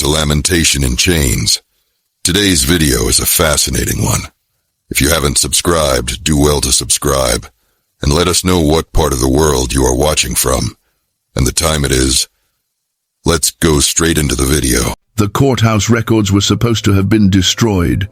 to lamentation in chains. Today's video is a fascinating one. If you haven't subscribed, do well to subscribe, and let us know what part of the world you are watching from, and the time it is. Let's go straight into the video. The courthouse records were supposed to have been destroyed.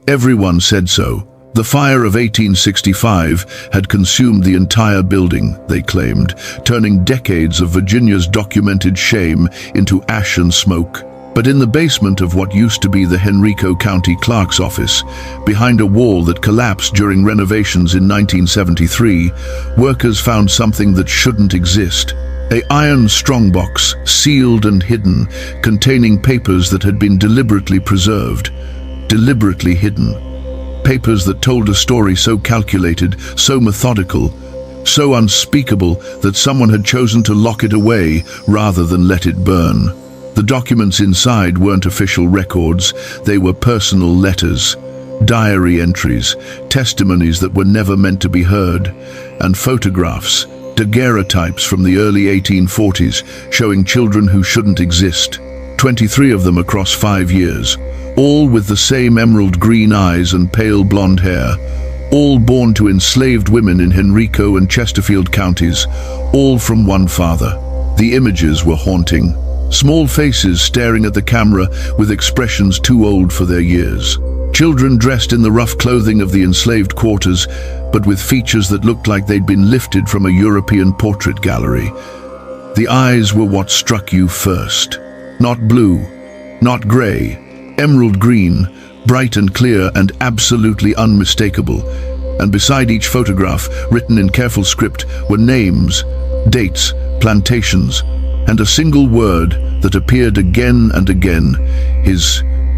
Everyone said so. The fire of 1865 had consumed the entire building, they claimed, turning decades of Virginia's documented shame into ash and smoke. But in the basement of what used to be the Henrico County Clerk's office, behind a wall that collapsed during renovations in 1973, workers found something that shouldn't exist. An iron strongbox, sealed and hidden, containing papers that had been deliberately preserved, deliberately hidden. Papers that told a story so calculated, so methodical, so unspeakable that someone had chosen to lock it away rather than let it burn. The documents inside weren't official records, they were personal letters, diary entries, testimonies that were never meant to be heard, and photographs, daguerreotypes from the early 1840s showing children who shouldn't exist. 23 of them across 5 years, all with the same emerald green eyes and pale blonde hair, all born to enslaved women in Henrico and Chesterfield counties, all from one father. The images were haunting. Small faces staring at the camera with expressions too old for their years. Children dressed in the rough clothing of the enslaved quarters, but with features that looked like they'd been lifted from a European portrait gallery. The eyes were what struck you first. Not blue, not grey, emerald green, bright and clear and absolutely unmistakable. And beside each photograph, written in careful script, were names, dates, plantations, and a single word that appeared again and again.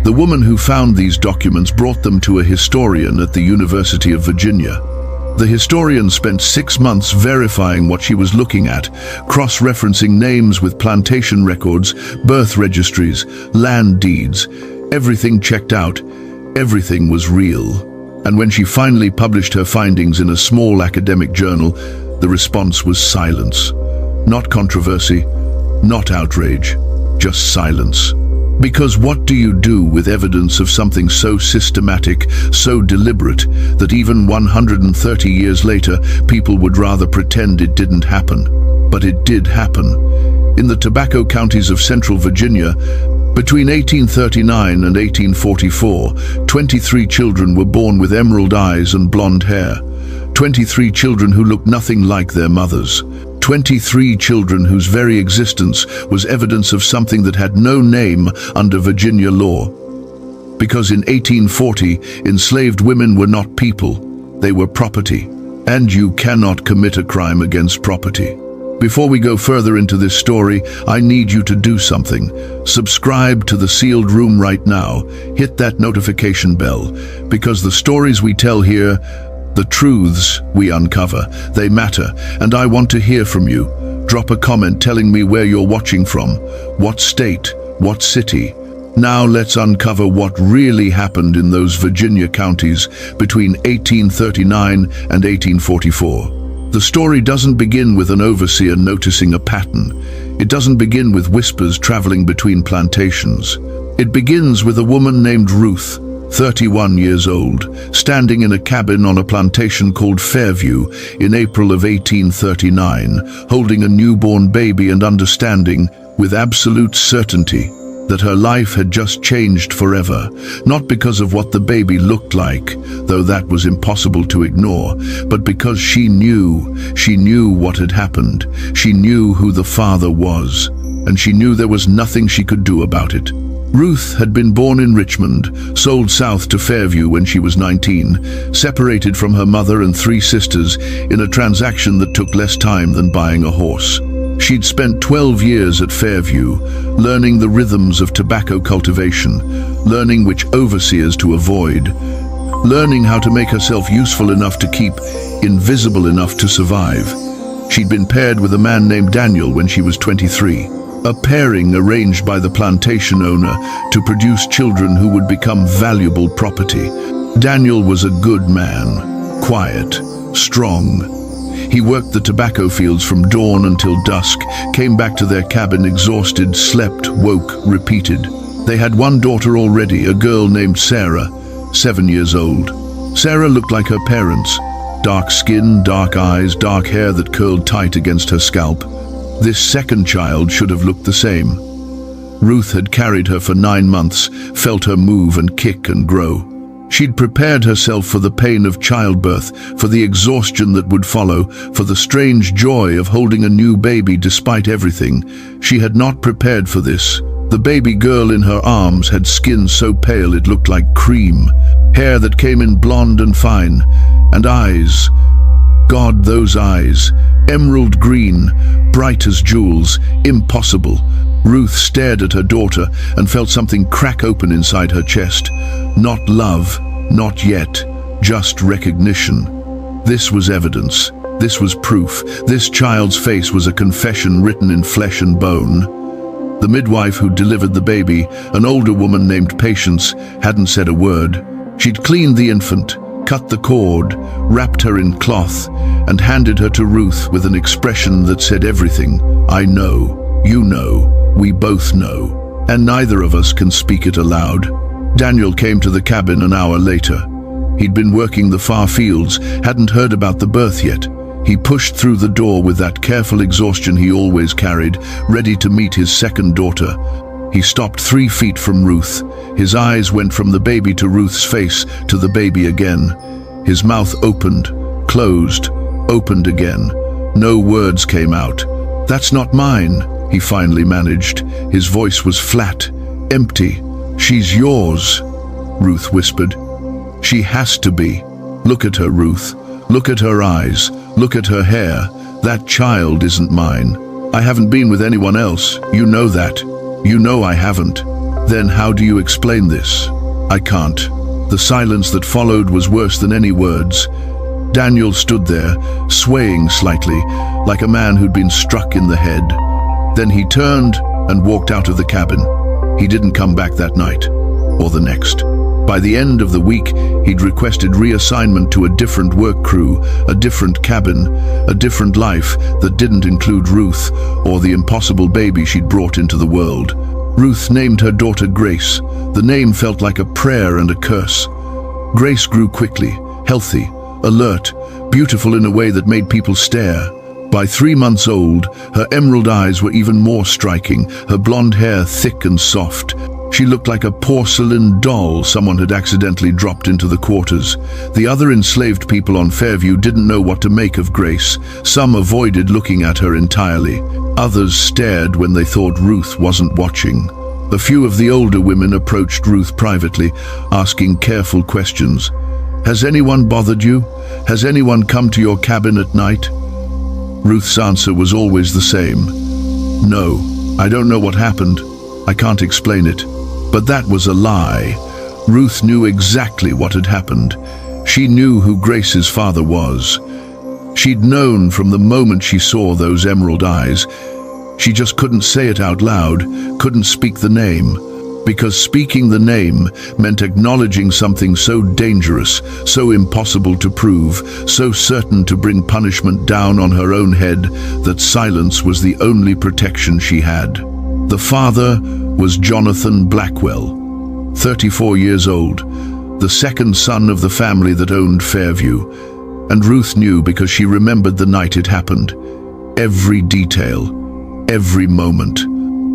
The woman who found these documents brought them to a historian at the University of Virginia. The historian spent 6 months verifying what she was looking at, cross-referencing names with plantation records, birth registries, land deeds. Everything checked out. Everything was real. And when she finally published her findings in a small academic journal, the response was silence. Not controversy, not outrage, just silence. Because what do you do with evidence of something so systematic, so deliberate, that even 130 years later, people would rather pretend it didn't happen? But it did happen. In the tobacco counties of central Virginia, between 1839 and 1844, 23 children were born with emerald eyes and blonde hair. 23 children who looked nothing like their mothers. 23 children whose very existence was evidence of something that had no name under Virginia law. Because in 1840, enslaved women were not people, they were property. And you cannot commit a crime against property. Before we go further into this story, I need you to do something. Subscribe to The Sealed Room right now. Hit that notification bell, because the stories we tell here, the truths we uncover, they matter, and I want to hear from you. Drop a comment telling me where you're watching from, what state, what city. Now let's uncover what really happened in those Virginia counties between 1839 and 1844. The story doesn't begin with an overseer noticing a pattern. It doesn't begin with whispers traveling between plantations. It begins with a woman named Ruth, 31 years old, standing in a cabin on a plantation called Fairview in April of 1839, holding a newborn baby and understanding, with absolute certainty, that her life had just changed forever, not because of what the baby looked like, though that was impossible to ignore, but because she knew what had happened. She knew who the father was, and she knew there was nothing she could do about it. Ruth had been born in Richmond, sold south to Fairview when she was 19, separated from her mother and 3 sisters in a transaction that took less time than buying a horse. She'd spent 12 years at Fairview, learning the rhythms of tobacco cultivation, learning which overseers to avoid, learning how to make herself useful enough to keep, invisible enough to survive. She'd been paired with a man named Daniel when she was 23. A pairing arranged by the plantation owner to produce children who would become valuable property. Daniel was a good man, quiet, strong. He worked the tobacco fields from dawn until dusk, came back to their cabin exhausted, slept, woke, repeated. They had one daughter already, a girl named Sarah, 7 years old. Sarah looked like her parents. Dark skin, dark eyes, dark hair that curled tight against her scalp. This second child should have looked the same. Ruth had carried her for 9 months, felt her move and kick and grow. She'd prepared herself for the pain of childbirth, for the exhaustion that would follow, for the strange joy of holding a new baby despite everything. She had not prepared for this. The baby girl in her arms had skin so pale it looked like cream, hair that came in blonde and fine, and eyes. God, those eyes, emerald green, bright as jewels, impossible. Ruth stared at her daughter and felt something crack open inside her chest. Not love, not yet, just recognition. This was evidence. This was proof. This child's face was a confession written in flesh and bone. The midwife who delivered the baby, an older woman named Patience, hadn't said a word. She'd cleaned the infant, cut the cord, wrapped her in cloth, and handed her to Ruth with an expression that said everything. I know, you know, we both know, and neither of us can speak it aloud. Daniel came to the cabin an hour later. He'd been working the far fields, hadn't heard about the birth yet. He pushed through the door with that careful exhaustion he always carried, ready to meet his second daughter. He stopped 3 feet from Ruth. His eyes went from the baby to Ruth's face, to the baby again. His mouth opened, closed, opened again. No words came out. That's not mine, he finally managed. His voice was flat, empty. She's yours, Ruth whispered. She has to be. Look at her, Ruth. Look at her eyes. Look at her hair. That child isn't mine. I haven't been with anyone else. You know that. You know I haven't. Then how do you explain this? I can't. The silence that followed was worse than any words. Daniel stood there, swaying slightly, like a man who'd been struck in the head. Then he turned and walked out of the cabin. He didn't come back that night, or the next. By the end of the week, he'd requested reassignment to a different work crew, a different cabin, a different life that didn't include Ruth or the impossible baby she'd brought into the world. Ruth named her daughter Grace. The name felt like a prayer and a curse. Grace grew quickly, healthy, alert, beautiful in a way that made people stare. By 3 months old, her emerald eyes were even more striking, her blonde hair thick and soft. She looked like a porcelain doll someone had accidentally dropped into the quarters. The other enslaved people on Fairview didn't know what to make of Grace. Some avoided looking at her entirely. Others stared when they thought Ruth wasn't watching. A few of the older women approached Ruth privately, asking careful questions. Has anyone bothered you? Has anyone come to your cabin at night? Ruth's answer was always the same. No, I don't know what happened. I can't explain it. But that was a lie. Ruth knew exactly what had happened. She knew who Grace's father was. She'd known from the moment she saw those emerald eyes. She just couldn't say it out loud, couldn't speak the name. Because speaking the name meant acknowledging something so dangerous, so impossible to prove, so certain to bring punishment down on her own head, that silence was the only protection she had. The father was Jonathan Blackwell, 34 years old, the second son of the family that owned Fairview. And Ruth knew because she remembered the night it happened. Every detail, every moment,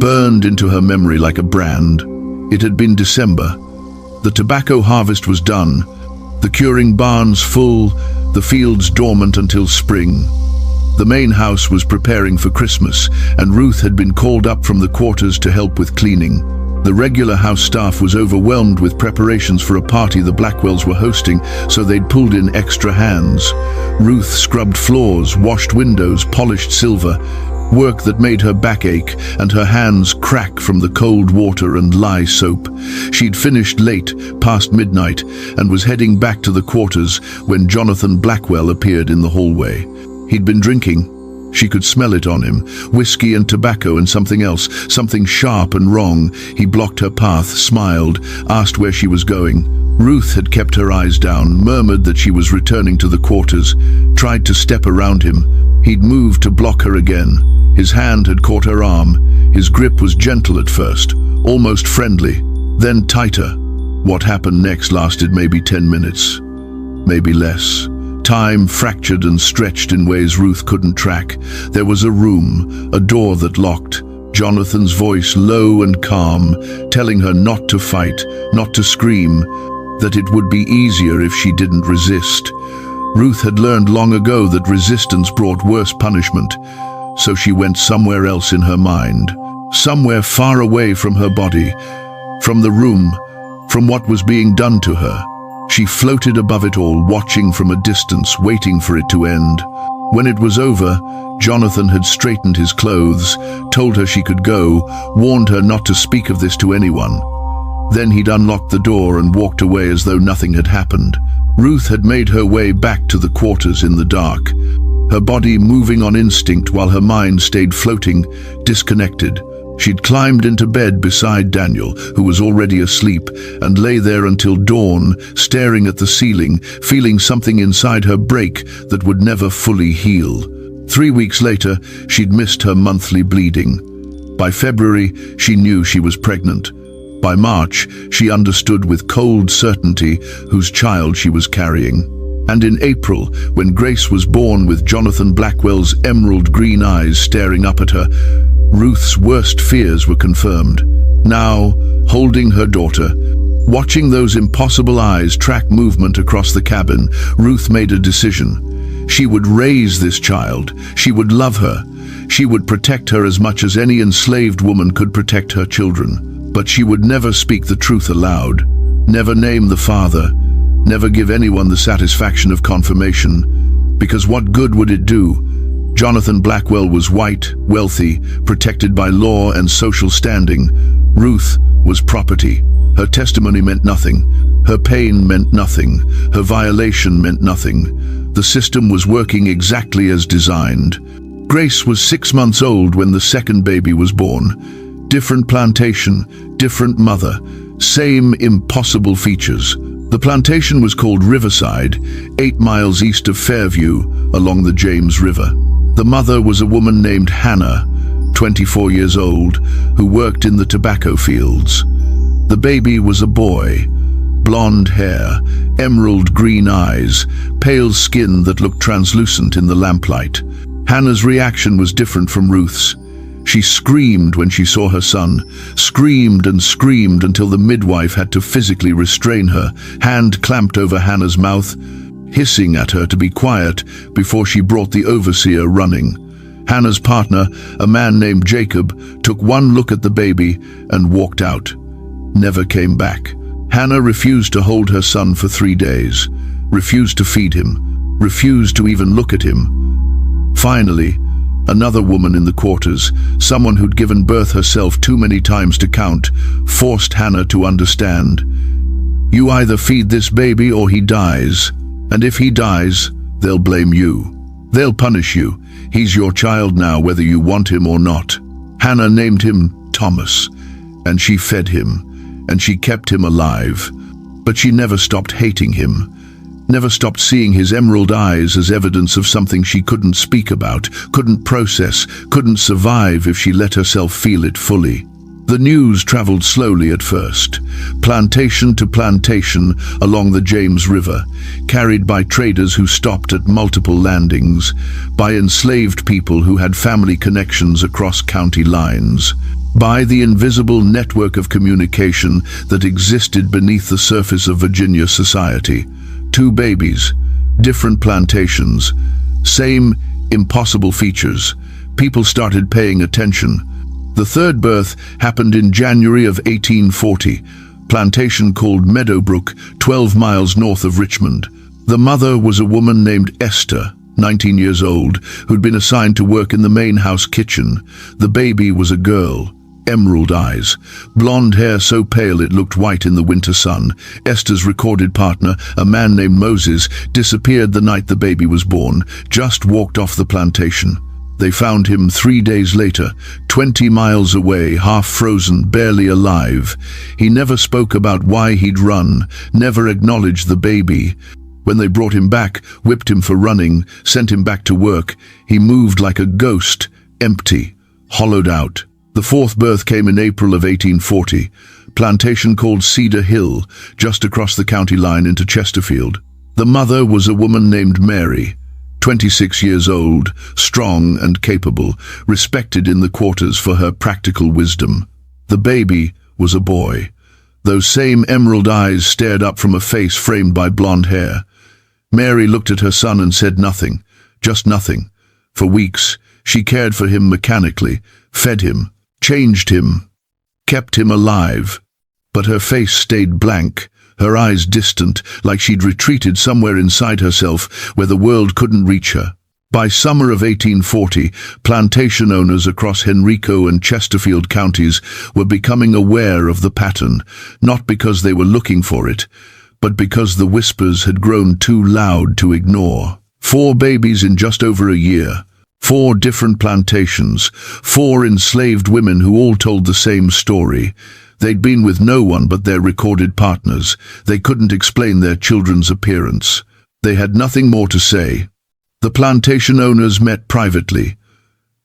burned into her memory like a brand. It had been December. The tobacco harvest was done, the curing barns full, the fields dormant until spring. The main house was preparing for Christmas, and Ruth had been called up from the quarters to help with cleaning. The regular house staff was overwhelmed with preparations for a party the Blackwells were hosting, so they'd pulled in extra hands. Ruth scrubbed floors, washed windows, polished silver, work that made her back ache and her hands crack from the cold water and lye soap. She'd finished late, past midnight, and was heading back to the quarters when Jonathan Blackwell appeared in the hallway. He'd been drinking. She could smell it on him. Whiskey and tobacco and something else, something sharp and wrong. He blocked her path, smiled, asked where she was going. Ruth had kept her eyes down, murmured that she was returning to the quarters, tried to step around him. He'd moved to block her again. His hand had caught her arm. His grip was gentle at first, almost friendly, then tighter. What happened next lasted maybe 10 minutes, maybe less. Time fractured and stretched in ways Ruth couldn't track. There was a room, a door that locked. Jonathan's voice, low and calm, telling her not to fight, not to scream, that it would be easier if she didn't resist. Ruth had learned long ago that resistance brought worse punishment, so she went somewhere else in her mind, somewhere far away from her body, from the room, from what was being done to her. She floated above it all, watching from a distance, waiting for it to end. When it was over, Jonathan had straightened his clothes, told her she could go, warned her not to speak of this to anyone. Then he'd unlocked the door and walked away as though nothing had happened. Ruth had made her way back to the quarters in the dark, her body moving on instinct while her mind stayed floating, disconnected. She'd climbed into bed beside Daniel, who was already asleep, and lay there until dawn, staring at the ceiling, feeling something inside her break that would never fully heal. 3 weeks later, she'd missed her monthly bleeding. By February, she knew she was pregnant. By March, she understood with cold certainty whose child she was carrying. And in April, when Grace was born with Jonathan Blackwell's emerald green eyes staring up at her, Ruth's worst fears were confirmed. Now, holding her daughter, watching those impossible eyes track movement across the cabin, Ruth made a decision. She would raise this child. She would love her. She would protect her as much as any enslaved woman could protect her children. But she would never speak the truth aloud, never name the father, never give anyone the satisfaction of confirmation. Because what good would it do? Jonathan Blackwell was white, wealthy, protected by law and social standing. Ruth was property. Her testimony meant nothing. Her pain meant nothing. Her violation meant nothing. The system was working exactly as designed. Grace was 6 months old when the second baby was born. Different plantation, different mother, same impossible features. The plantation was called Riverside, 8 miles east of Fairview, along the James River. The mother was a woman named Hannah, 24 years old, who worked in the tobacco fields. The baby was a boy, blonde hair, emerald green eyes, pale skin that looked translucent in the lamplight. Hannah's reaction was different from Ruth's. She screamed when she saw her son, screamed and screamed until the midwife had to physically restrain her, hand clamped over Hannah's mouth, hissing at her to be quiet before she brought the overseer running. Hannah's partner, a man named Jacob, took one look at the baby and walked out. Never came back. Hannah refused to hold her son for 3 days, refused to feed him, refused to even look at him. Finally, another woman in the quarters, someone who'd given birth herself too many times to count, forced Hannah to understand. You either feed this baby or he dies, and if he dies, they'll blame you. They'll punish you. He's your child now, whether you want him or not. Hannah named him Thomas, and she fed him, and she kept him alive. But she never stopped hating him, never stopped seeing his emerald eyes as evidence of something she couldn't speak about, couldn't process, couldn't survive if she let herself feel it fully. The news traveled slowly at first, plantation to plantation along the James River, carried by traders who stopped at multiple landings, by enslaved people who had family connections across county lines, by the invisible network of communication that existed beneath the surface of Virginia society. 2 babies, different plantations, same impossible features. People started paying attention. The third birth happened in January of 1840, plantation called Meadowbrook, 12 miles north of Richmond. The mother was a woman named Esther, 19 years old, who'd been assigned to work in the main house kitchen. The baby was a girl, emerald eyes, blonde hair so pale it looked white in the winter sun. Esther's recorded partner, a man named Moses, disappeared the night the baby was born, just walked off the plantation. They found him 3 days later, 20 miles away, half frozen, barely alive. He never spoke about why he'd run, never acknowledged the baby. When they brought him back, whipped him for running, sent him back to work, he moved like a ghost, empty, hollowed out. The fourth birth came in April of 1840, plantation called Cedar Hill, just across the county line into Chesterfield. The mother was a woman named Mary, 26 years old, strong and capable, respected in the quarters for her practical wisdom. The baby was a boy. Those same emerald eyes stared up from a face framed by blonde hair. Mary looked at her son and said nothing, just nothing. For weeks, she cared for him mechanically, fed him, changed him, kept him alive. But her face stayed blank, her eyes distant, like she'd retreated somewhere inside herself where the world couldn't reach her. By summer of 1840, plantation owners across Henrico and Chesterfield counties were becoming aware of the pattern, not because they were looking for it, but because the whispers had grown too loud to ignore. 4 babies in just over a year. 4 different plantations, 4 enslaved women who all told the same story. They'd been with no one but their recorded partners. They couldn't explain their children's appearance. They had nothing more to say. The plantation owners met privately,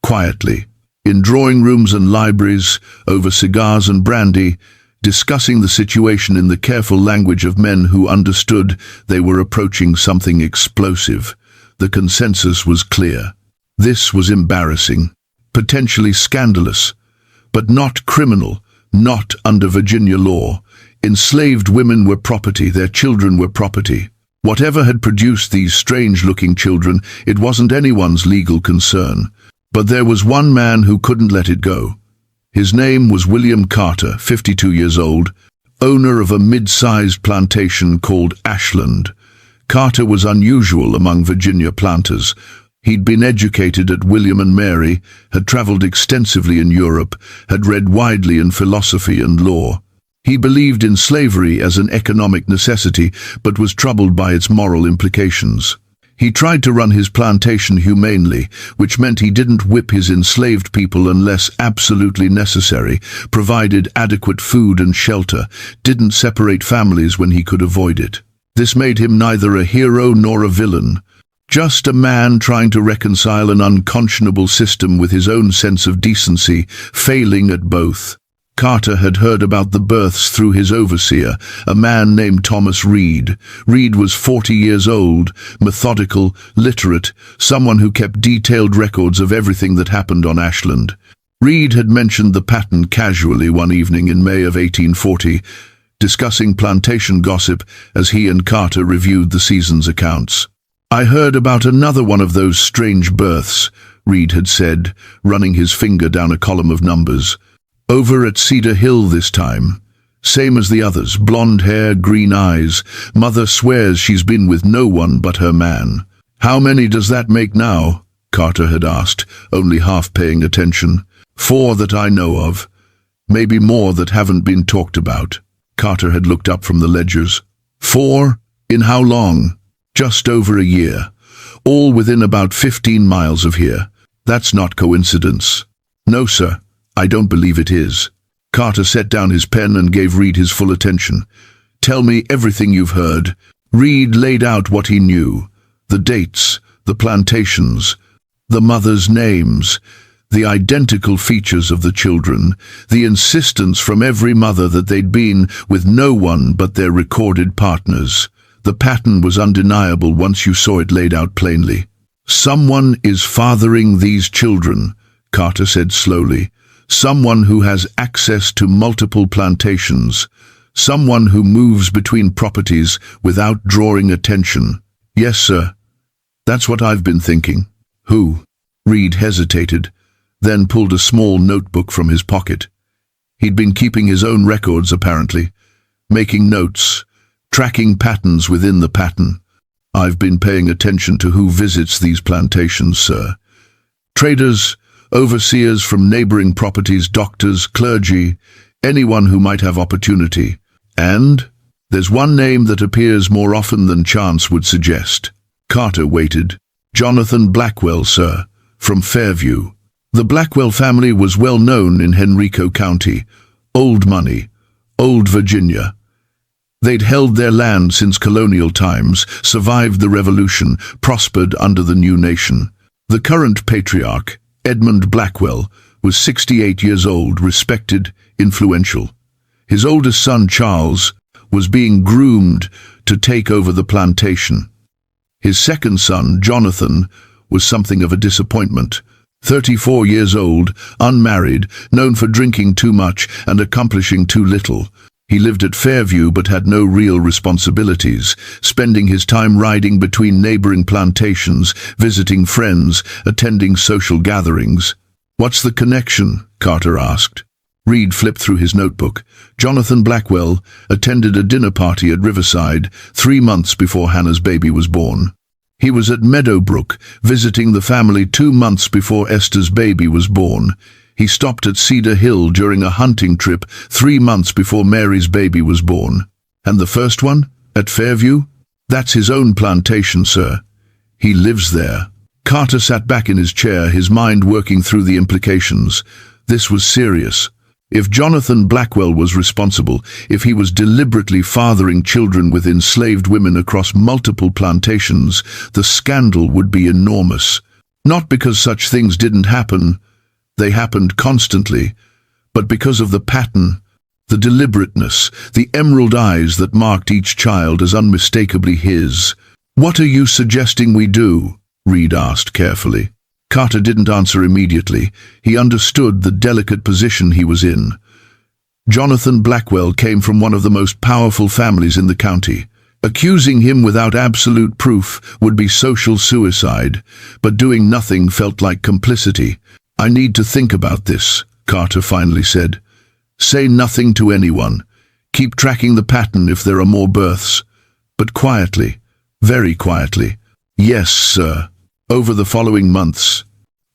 quietly, in drawing rooms and libraries, over cigars and brandy, discussing the situation in the careful language of men who understood they were approaching something explosive. The consensus was clear. This was embarrassing, potentially scandalous, but not criminal, not under Virginia law. Enslaved women were property, their children were property. Whatever had produced these strange-looking children, it wasn't anyone's legal concern. But there was one man who couldn't let it go. His name was William Carter, 52 years old, owner of a mid-sized plantation called Ashland. Carter was unusual among Virginia planters. He'd been educated at William and Mary, had traveled extensively in Europe, had read widely in philosophy and law. He believed in slavery as an economic necessity, but was troubled by its moral implications. He tried to run his plantation humanely, which meant he didn't whip his enslaved people unless absolutely necessary, provided adequate food and shelter, didn't separate families when he could avoid it. This made him neither a hero nor a villain. Just a man trying to reconcile an unconscionable system with his own sense of decency, failing at both. Carter had heard about the births through his overseer, a man named Thomas Reed. Reed was 40 years old, methodical, literate, someone who kept detailed records of everything that happened on Ashland. Reed had mentioned the pattern casually one evening in May of 1840, discussing plantation gossip as he and Carter reviewed the season's accounts. "I heard about another one of those strange births," Reed had said, running his finger down a column of numbers. "Over at Cedar Hill this time. Same as the others, blonde hair, green eyes. Mother swears she's been with no one but her man." "How many does that make now?" Carter had asked, only half paying attention. "4 that I know of. Maybe more that haven't been talked about." Carter had looked up from the ledgers. 4? In how long?" "Just over a year. All within about 15 miles of here. That's not coincidence." "No, sir. I don't believe it is." Carter set down his pen and gave Reed his full attention. "Tell me everything you've heard." Reed laid out what he knew. The dates, the plantations, the mothers' names, the identical features of the children, the insistence from every mother that they'd been with no one but their recorded partners. The pattern was undeniable once you saw it laid out plainly. "Someone is fathering these children," Carter said slowly. "Someone who has access to multiple plantations. Someone who moves between properties without drawing attention." "Yes, sir. That's what I've been thinking." "Who?" Reed hesitated, then pulled a small notebook from his pocket. He'd been keeping his own records, apparently, making notes, tracking patterns within the pattern. "I've been paying attention to who visits these plantations, sir. Traders, overseers from neighboring properties, doctors, clergy, anyone who might have opportunity. And there's one name that appears more often than chance would suggest." Carter waited. "Jonathan Blackwell, sir, from Fairview." The Blackwell family was well known in Henrico County. Old money, old Virginia. They'd held their land since colonial times, survived the Revolution, prospered under the new nation. The current patriarch, Edmund Blackwell, was 68 years old, respected, influential. His oldest son, Charles, was being groomed to take over the plantation. His second son, Jonathan, was something of a disappointment. 34 years old, unmarried, known for drinking too much and accomplishing too little. He lived at Fairview but had no real responsibilities, spending his time riding between neighboring plantations, visiting friends, attending social gatherings. "What's the connection?" Carter asked. Reed flipped through his notebook. Jonathan Blackwell attended a dinner party at Riverside 3 months before Hannah's baby was born. He was at Meadowbrook, visiting the family 2 months before Esther's baby was born. He stopped at Cedar Hill during a hunting trip 3 months before Mary's baby was born. And the first one? At Fairview? That's his own plantation, sir. He lives there. Carter sat back in his chair, his mind working through the implications. This was serious. If Jonathan Blackwell was responsible, if he was deliberately fathering children with enslaved women across multiple plantations, the scandal would be enormous. Not because such things didn't happen, they happened constantly, but because of the pattern, the deliberateness, the emerald eyes that marked each child as unmistakably his. "What are you suggesting we do?" Reed asked carefully. Carter didn't answer immediately. He understood the delicate position he was in. Jonathan Blackwell came from one of the most powerful families in the county. Accusing him without absolute proof would be social suicide, but doing nothing felt like complicity. "I need to think about this," Carter finally said. "Say nothing to anyone. Keep tracking the pattern if there are more births. But quietly, very quietly." "Yes, sir." Over the following months,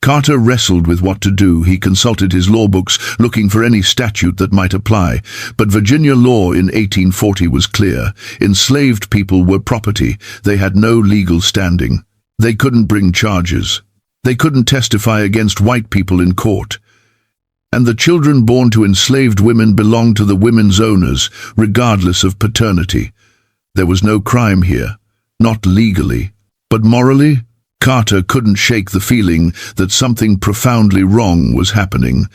Carter wrestled with what to do. He consulted his law books, looking for any statute that might apply. But Virginia law in 1840 was clear. Enslaved people were property. They had no legal standing. They couldn't bring charges. They couldn't testify against white people in court. And the children born to enslaved women belonged to the women's owners, regardless of paternity. There was no crime here, not legally. But morally, Carter couldn't shake the feeling that something profoundly wrong was happening,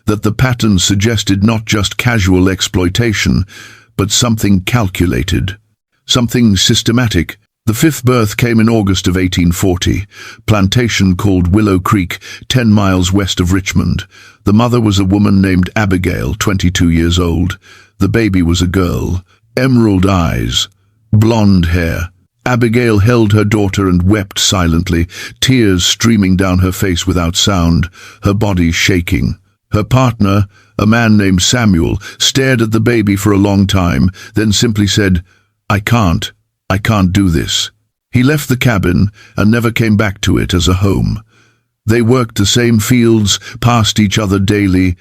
that the pattern suggested not just casual exploitation, but something calculated, something systematic. The fifth birth came in August of 1840, plantation called Willow Creek, 10 miles west of Richmond. The mother was a woman named Abigail, 22 years old. The baby was a girl, emerald eyes, blonde hair. Abigail held her daughter and wept silently, tears streaming down her face without sound, her body shaking. Her partner, a man named Samuel, stared at the baby for a long time, then simply said, I can't do this." He left the cabin and never came back to it as a home. They worked the same fields, passed each other daily,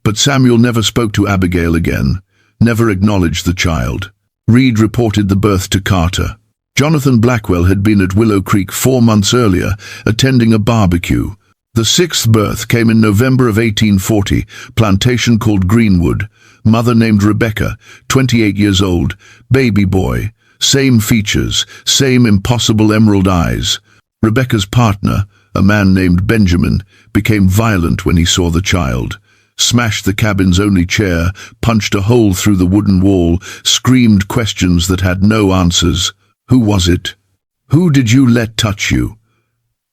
but Samuel never spoke to Abigail again, never acknowledged the child. Reed reported the birth to Carter. Jonathan Blackwell had been at Willow Creek 4 months earlier, attending a barbecue. The sixth birth came in November of 1840, plantation called Greenwood. Mother named Rebecca, 28 years old, baby boy, same features, same impossible emerald eyes. Rebecca's partner, a man named Benjamin, became violent when he saw the child. Smashed the cabin's only chair, punched a hole through the wooden wall, screamed questions that had no answers. Who was it? Who did you let touch you?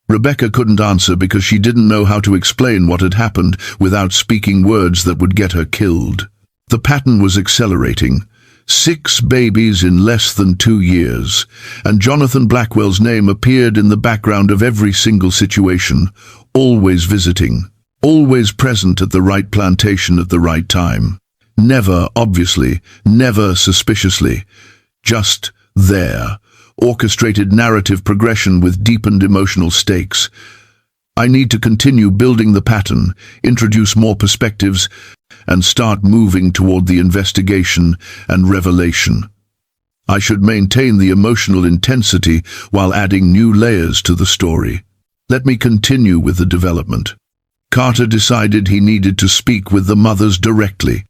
Rebecca couldn't answer because she didn't know how to explain what had happened without speaking words that would get her killed. The pattern was accelerating. 6 babies in less than 2 years, and Jonathan Blackwell's name appeared in the background of every single situation, always visiting, always present at the right plantation at the right time. Never, obviously, never suspiciously, just there. Orchestrated narrative progression with deepened emotional stakes. I need to continue building the pattern, introduce more perspectives, and start moving toward the investigation and revelation. I should maintain the emotional intensity while adding new layers to the story. Let me continue with the development. Carter decided he needed to speak with the mothers directly,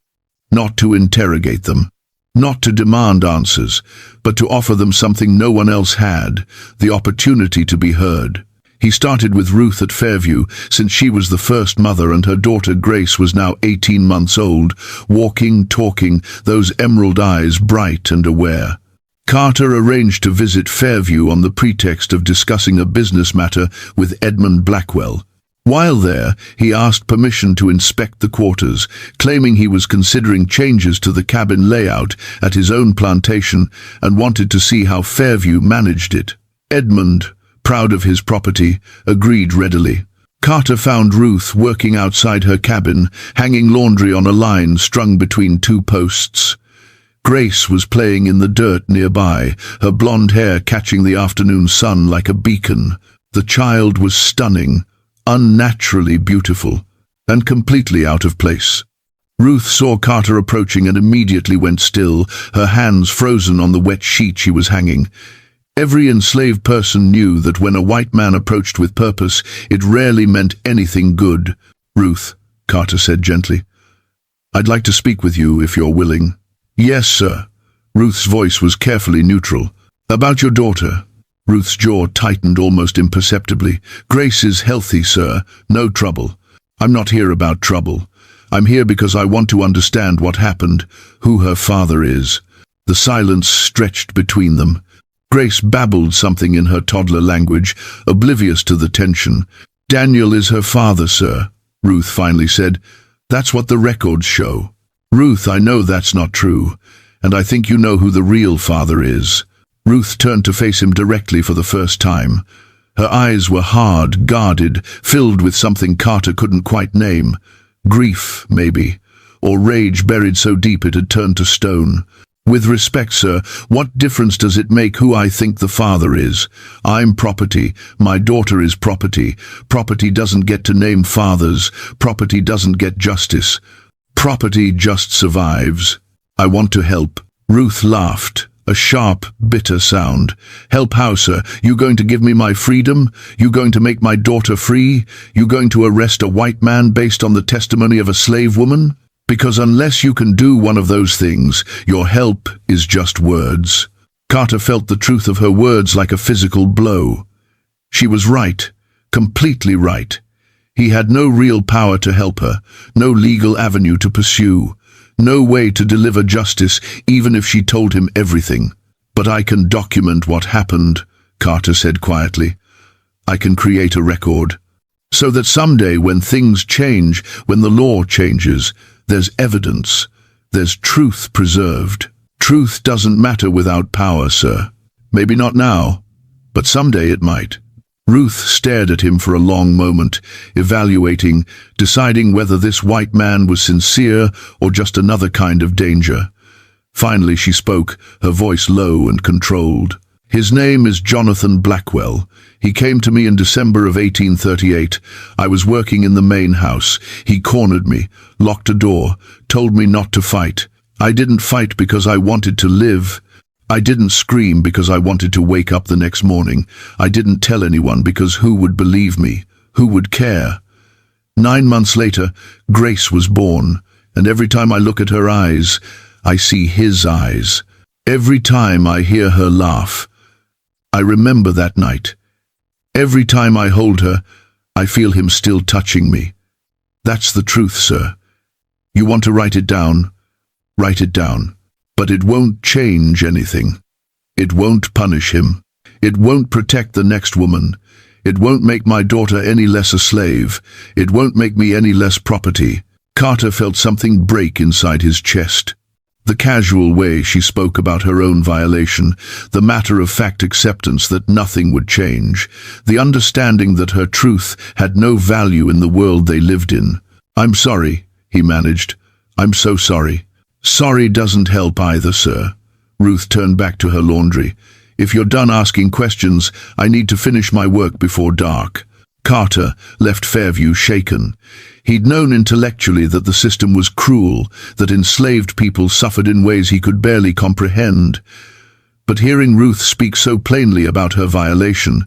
not to interrogate them. Not to demand answers, but to offer them something no one else had, the opportunity to be heard. He started with Ruth at Fairview, since she was the first mother and her daughter Grace was now 18 months old, walking, talking, those emerald eyes bright and aware. Carter arranged to visit Fairview on the pretext of discussing a business matter with Edmund Blackwell. While there, he asked permission to inspect the quarters, claiming he was considering changes to the cabin layout at his own plantation and wanted to see how Fairview managed it. Edmund, proud of his property, agreed readily. Carter found Ruth working outside her cabin, hanging laundry on a line strung between two posts. Grace was playing in the dirt nearby, her blonde hair catching the afternoon sun like a beacon. The child was stunning, unnaturally beautiful, and completely out of place. Ruth saw Carter approaching and immediately went still, her hands frozen on the wet sheet she was hanging. Every enslaved person knew that when a white man approached with purpose, it rarely meant anything good. "Ruth," Carter said gently, "I'd like to speak with you if you're willing." "Yes, sir." Ruth's voice was carefully neutral. "About your daughter." Ruth's jaw tightened almost imperceptibly. "Grace is healthy, sir. No trouble." "I'm not here about trouble. I'm here because I want to understand what happened, who her father is." The silence stretched between them. Grace babbled something in her toddler language, oblivious to the tension. "Daniel is her father, sir," Ruth finally said. "That's what the records show." "Ruth, I know that's not true, and I think you know who the real father is." Ruth turned to face him directly for the first time. Her eyes were hard, guarded, filled with something Carter couldn't quite name. Grief, maybe, or rage buried so deep it had turned to stone. "With respect, sir, what difference does it make who I think the father is? I'm property. My daughter is property. Property doesn't get to name fathers. Property doesn't get justice. Property just survives. I want to help." Ruth laughed, a sharp, bitter sound. "Help how, sir? You going to give me my freedom? You going to make my daughter free? You going to arrest a white man based on the testimony of a slave woman? Because unless you can do one of those things, your help is just words." Carter felt the truth of her words like a physical blow. She was right, completely right. He had no real power to help her, no legal avenue to pursue, no way to deliver justice even if she told him everything. "But I can document what happened," Carter said quietly. "I can create a record. So that someday when things change, when the law changes, there's evidence, there's truth preserved. Truth doesn't matter without power, sir. Maybe not now, but someday it might." Ruth stared at him for a long moment, evaluating, deciding whether this white man was sincere or just another kind of danger. Finally she spoke, her voice low and controlled. "His name is Jonathan Blackwell. He came to me in December of 1838. I was working in the main house. He cornered me, locked a door, told me not to fight. I didn't fight because I wanted to live. I didn't scream because I wanted to wake up the next morning. I didn't tell anyone because who would believe me? Who would care? 9 months later, Grace was born, and every time I look at her eyes, I see his eyes. Every time I hear her laugh, I remember that night. Every time I hold her, I feel him still touching me. That's the truth, sir. You want to write it down? Write it down. But it won't change anything. It won't punish him. It won't protect the next woman. It won't make my daughter any less a slave. It won't make me any less property." Carter felt something break inside his chest. The casual way she spoke about her own violation, the matter-of-fact acceptance that nothing would change, the understanding that her truth had no value in the world they lived in. "I'm sorry," he managed. "I'm so sorry." "Sorry doesn't help either, sir." Ruth turned back to her laundry. "If you're done asking questions, I need to finish my work before dark." Carter left Fairview shaken. He'd known intellectually that the system was cruel, that enslaved people suffered in ways he could barely comprehend. But hearing Ruth speak so plainly about her violation,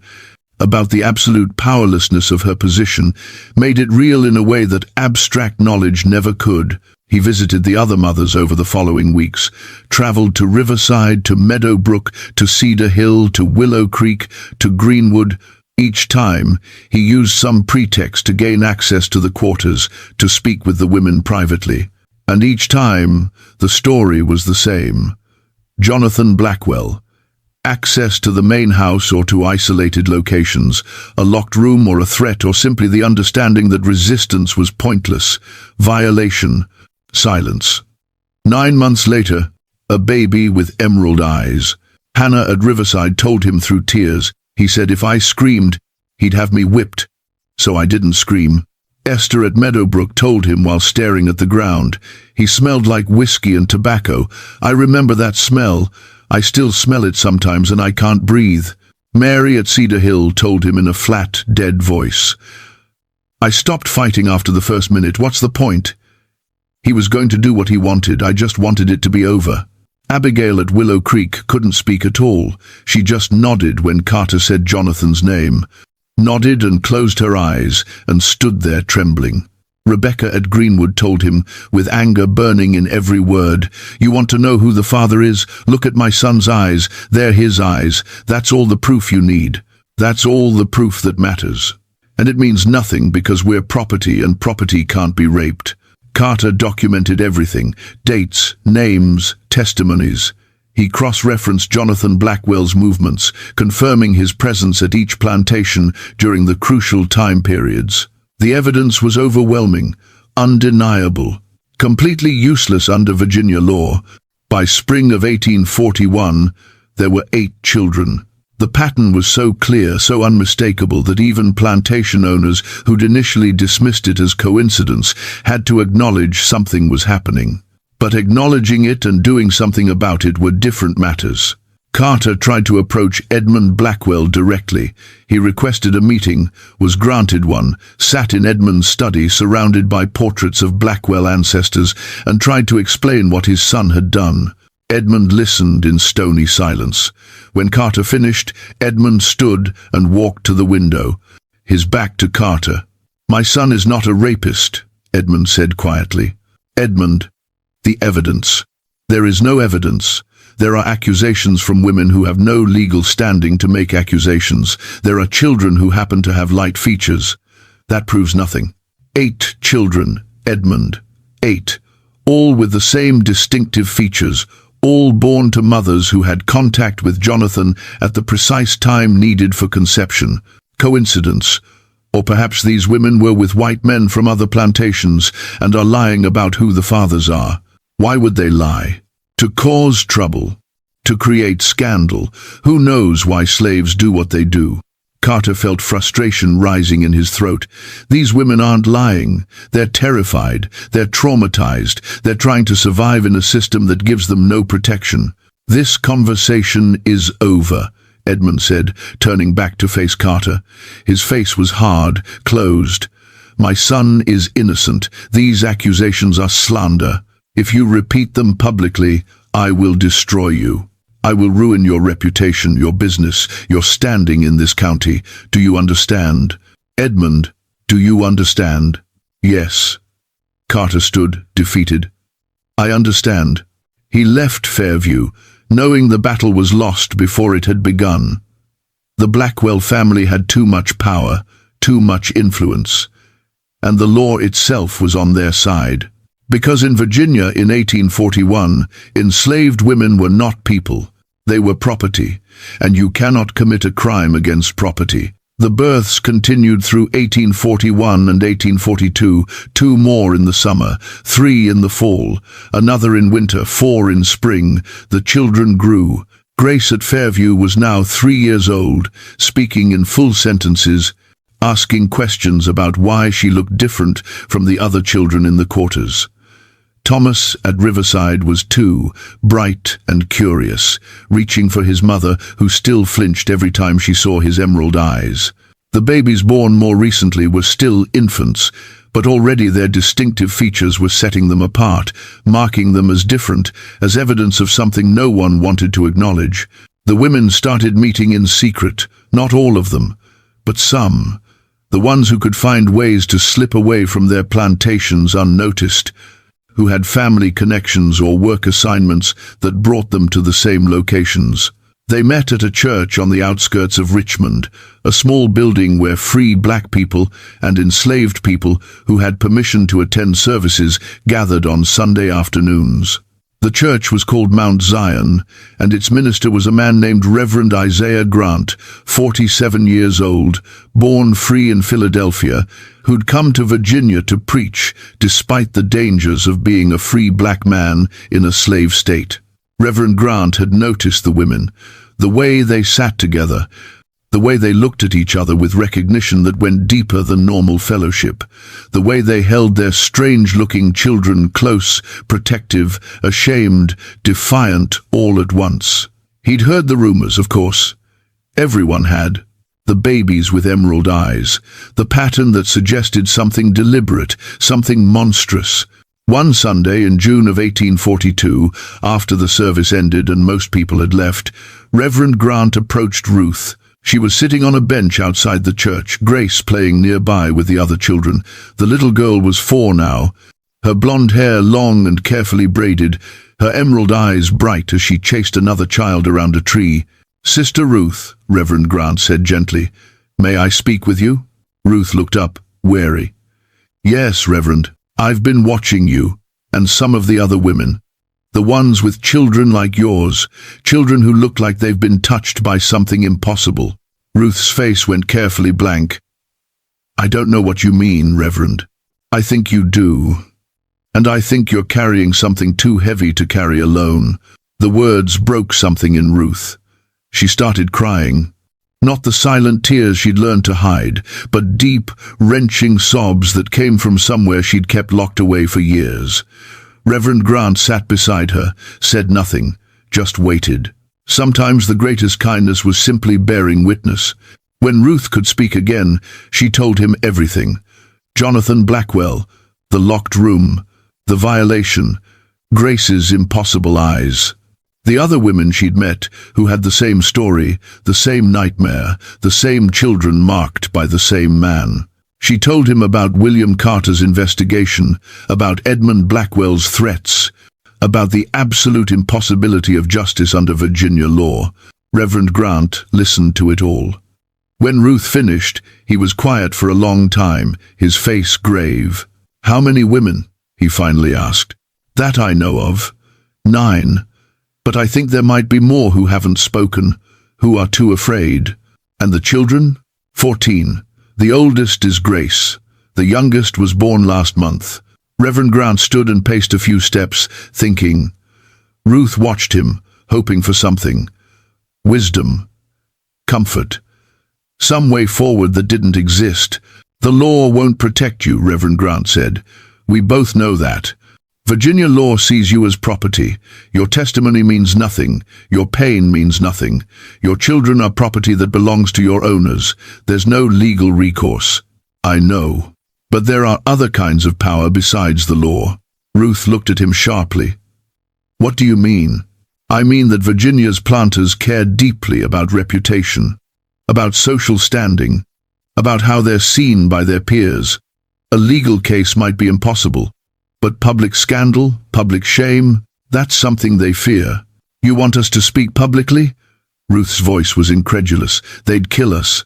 about the absolute powerlessness of her position, made it real in a way that abstract knowledge never could. He visited the other mothers over the following weeks, traveled to Riverside, to Meadowbrook, to Cedar Hill, to Willow Creek, to Greenwood, Each time, he used some pretext to gain access to the quarters, to speak with the women privately. And each time, the story was the same. Jonathan Blackwell. Access to the main house or to isolated locations, a locked room or a threat, or simply the understanding that resistance was pointless. Violation. Silence. 9 months later, a baby with emerald eyes. Hannah at Riverside told him through tears. He said if I screamed, he'd have me whipped. So I didn't scream. Esther at Meadowbrook told him while staring at the ground. He smelled like whiskey and tobacco. I remember that smell. I still smell it sometimes and I can't breathe. Mary at Cedar Hill told him in a flat, dead voice. I stopped fighting after the first minute. What's the point? He was going to do what he wanted. I just wanted it to be over. Abigail at Willow Creek couldn't speak at all. She just nodded when Carter said Jonathan's name. Nodded and closed her eyes and stood there trembling. Rebecca at Greenwood told him, with anger burning in every word, "You want to know who the father is? Look at my son's eyes. They're his eyes. That's all the proof you need. That's all the proof that matters. And it means nothing because we're property and property can't be raped." Carter documented everything, dates, names, testimonies. He cross-referenced Jonathan Blackwell's movements, confirming his presence at each plantation during the crucial time periods. The evidence was overwhelming, undeniable, completely useless under Virginia law. By spring of 1841, there were 8 children. The pattern was so clear, so unmistakable, that even plantation owners who'd initially dismissed it as coincidence had to acknowledge something was happening. But acknowledging it and doing something about it were different matters. Carter tried to approach Edmund Blackwell directly. He requested a meeting, was granted one, sat in Edmund's study surrounded by portraits of Blackwell ancestors, and tried to explain what his son had done. Edmund listened in stony silence. When Carter finished, Edmund stood and walked to the window, his back to Carter. "My son is not a rapist," Edmund said quietly. "Edmund, the evidence." "There is no evidence. There are accusations from women who have no legal standing to make accusations. There are children who happen to have light features. That proves nothing." 8 children, Edmund. 8. All with the same distinctive features, all born to mothers who had contact with Jonathan at the precise time needed for conception. Coincidence? Or perhaps these women were with white men from other plantations and are lying about who the fathers are. Why would they lie? To cause trouble. To create scandal. Who knows why slaves do what they do? Carter felt frustration rising in his throat. These women aren't lying. They're terrified. They're traumatized. They're trying to survive in a system that gives them no protection. "This conversation is over," Edmund said, turning back to face Carter. His face was hard, closed. "My son is innocent. These accusations are slander. If you repeat them publicly, I will destroy you. I will ruin your reputation, your business, your standing in this county. Do you understand? Edmund, do you understand?" "Yes." Carter stood, defeated. "I understand." He left Fairview, knowing the battle was lost before it had begun. The Blackwell family had too much power, too much influence, and the law itself was on their side. Because in Virginia in 1841, enslaved women were not people. They were property, and you cannot commit a crime against property. The births continued through 1841 and 1842, 2 more in the summer, 3 in the fall, another in winter, 4 in spring. The children grew. Grace at Fairview was now 3 years old, speaking in full sentences, asking questions about why she looked different from the other children in the quarters. Thomas at Riverside was 2, bright and curious, reaching for his mother, who still flinched every time she saw his emerald eyes. The babies born more recently were still infants, but already their distinctive features were setting them apart, marking them as different, as evidence of something no one wanted to acknowledge. The women started meeting in secret, not all of them, but some, the ones who could find ways to slip away from their plantations unnoticed, who had family connections or work assignments that brought them to the same locations. They met at a church on the outskirts of Richmond, a small building where free black people and enslaved people who had permission to attend services gathered on Sunday afternoons. The church was called Mount Zion, and its minister was a man named Reverend Isaiah Grant, 47 years old, born free in Philadelphia, who'd come to Virginia to preach despite the dangers of being a free black man in a slave state. Reverend Grant had noticed the women, the way they sat together, the way they looked at each other with recognition that went deeper than normal fellowship, the way they held their strange-looking children close, protective, ashamed, defiant all at once. He'd heard the rumors, of course. Everyone had. The babies with emerald eyes, the pattern that suggested something deliberate, something monstrous. One Sunday in June of 1842, after the service ended and most people had left, Reverend Grant approached Ruth. She was sitting on a bench outside the church, Grace playing nearby with the other children. The little girl was 4 now, her blonde hair long and carefully braided, her emerald eyes bright as she chased another child around a tree. "Sister Ruth," Reverend Grant said gently, "may I speak with you?" Ruth looked up, wary. "Yes, Reverend. I've been watching you, and some of the other women. The ones with children like yours, children who look like they've been touched by something impossible." Ruth's face went carefully blank. "I don't know what you mean, Reverend. I think you do. And I think you're carrying something too heavy to carry alone." The words broke something in Ruth. She started crying. Not the silent tears she'd learned to hide, but deep, wrenching sobs that came from somewhere she'd kept locked away for years. Reverend Grant sat beside her, said nothing, just waited. Sometimes the greatest kindness was simply bearing witness. When Ruth could speak again, she told him everything. Jonathan Blackwell, the locked room, the violation, Grace's impossible eyes. The other women she'd met, who had the same story, the same nightmare, the same children marked by the same man. She told him about William Carter's investigation, about Edmund Blackwell's threats, about the absolute impossibility of justice under Virginia law. Reverend Grant listened to it all. When Ruth finished, he was quiet for a long time, his face grave. "How many women?" he finally asked. "That I know of. 9. But I think there might be more who haven't spoken, who are too afraid." "And the children?" 14. "The oldest is Grace. The youngest was born last month." Reverend Grant stood and paced a few steps, thinking. Ruth watched him, hoping for something. Wisdom. Comfort. Some way forward that didn't exist. "The law won't protect you," Reverend Grant said. "We both know that. Virginia law sees you as property. Your testimony means nothing. Your pain means nothing. Your children are property that belongs to your owners. There's no legal recourse." "I know. But there are other kinds of power besides the law." Ruth looked at him sharply. "What do you mean?" "I mean that Virginia's planters care deeply about reputation, about social standing, about how they're seen by their peers. A legal case might be impossible. But public scandal, public shame, that's something they fear." "You want us to speak publicly?" Ruth's voice was incredulous. "They'd kill us,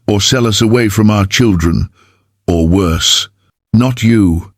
or sell us away from our children, or worse." "Not you.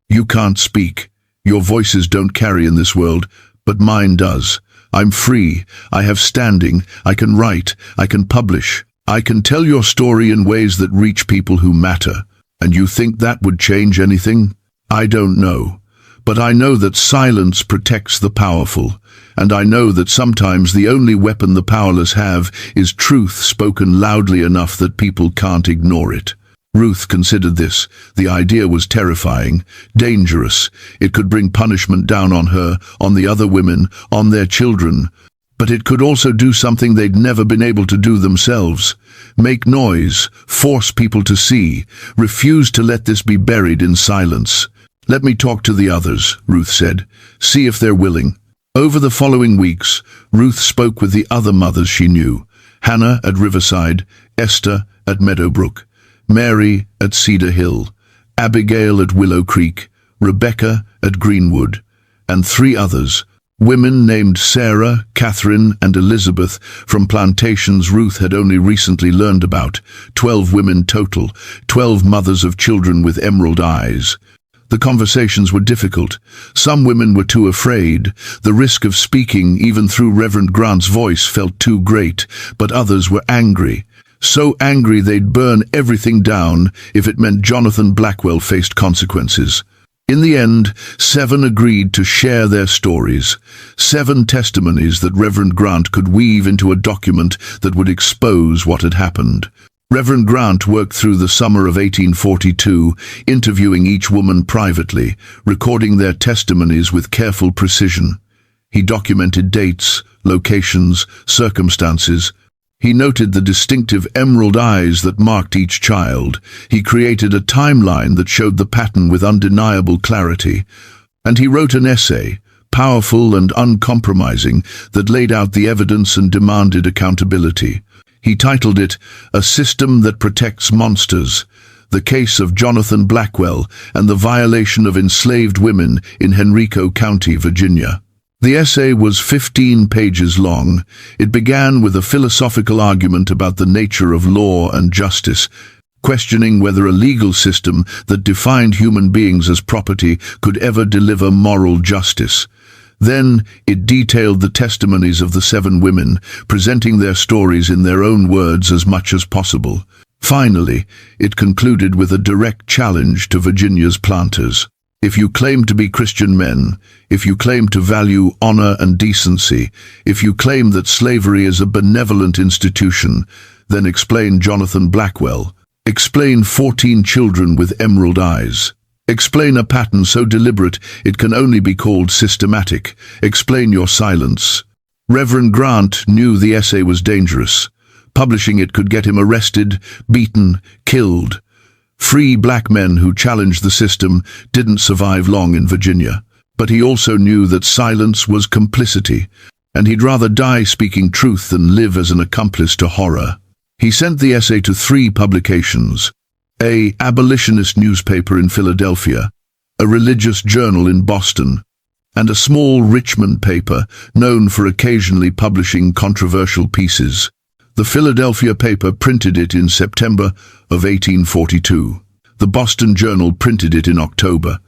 You can't speak. Your voices don't carry in this world, but mine does. I'm free. I have standing. I can write. I can publish. I can tell your story in ways that reach people who matter. And you think that would change anything? I don't know, but I know that silence protects the powerful, and I know that sometimes the only weapon the powerless have is truth spoken loudly enough that people can't ignore it. Ruth considered this. The idea was terrifying, dangerous. It could bring punishment down on her, on the other women, on their children. But it could also do something they'd never been able to do themselves. Make noise, force people to see, refuse to let this be buried in silence. "Let me talk to the others," Ruth said. "See if they're willing." Over the following weeks, Ruth spoke with the other mothers she knew. Hannah at Riverside, Esther at Meadowbrook, Mary at Cedar Hill, Abigail at Willow Creek, Rebecca at Greenwood, and 3 others, Women named Sarah, Catherine, and Elizabeth from plantations Ruth had only recently learned about. 12 women total, 12 mothers of children with emerald eyes. The conversations were difficult. Some women were too afraid. The risk of speaking, even through Reverend Grant's voice, felt too great, but others were angry. So angry they'd burn everything down if it meant Jonathan Blackwell faced consequences. In the end, 7 agreed to share their stories. 7 testimonies that Reverend Grant could weave into a document that would expose what had happened. Reverend Grant worked through the summer of 1842, interviewing each woman privately, recording their testimonies with careful precision. He documented dates, locations, circumstances. He noted the distinctive emerald eyes that marked each child. He created a timeline that showed the pattern with undeniable clarity. And he wrote an essay, powerful and uncompromising, that laid out the evidence and demanded accountability. He titled it, "A System That Protects Monsters: The Case of Jonathan Blackwell and the Violation of Enslaved Women in Henrico County, Virginia." The essay was 15 pages long. It began with a philosophical argument about the nature of law and justice, questioning whether a legal system that defined human beings as property could ever deliver moral justice. Then it detailed the testimonies of the 7 women, presenting their stories in their own words as much as possible. Finally, it concluded with a direct challenge to Virginia's planters. If you claim to be Christian men, if you claim to value honor and decency, if you claim that slavery is a benevolent institution, then explain Jonathan Blackwell. Explain 14 children with emerald eyes. Explain a pattern so deliberate it can only be called systematic. Explain your silence. Reverend Grant knew the essay was dangerous. Publishing it could get him arrested, beaten, killed. Free black men who challenged the system didn't survive long in Virginia. But he also knew that silence was complicity, and he'd rather die speaking truth than live as an accomplice to horror. He sent the essay to 3 publications: a abolitionist newspaper in Philadelphia, a religious journal in Boston, and a small Richmond paper known for occasionally publishing controversial pieces. The Philadelphia paper printed it in September of 1842. The Boston Journal printed it in October.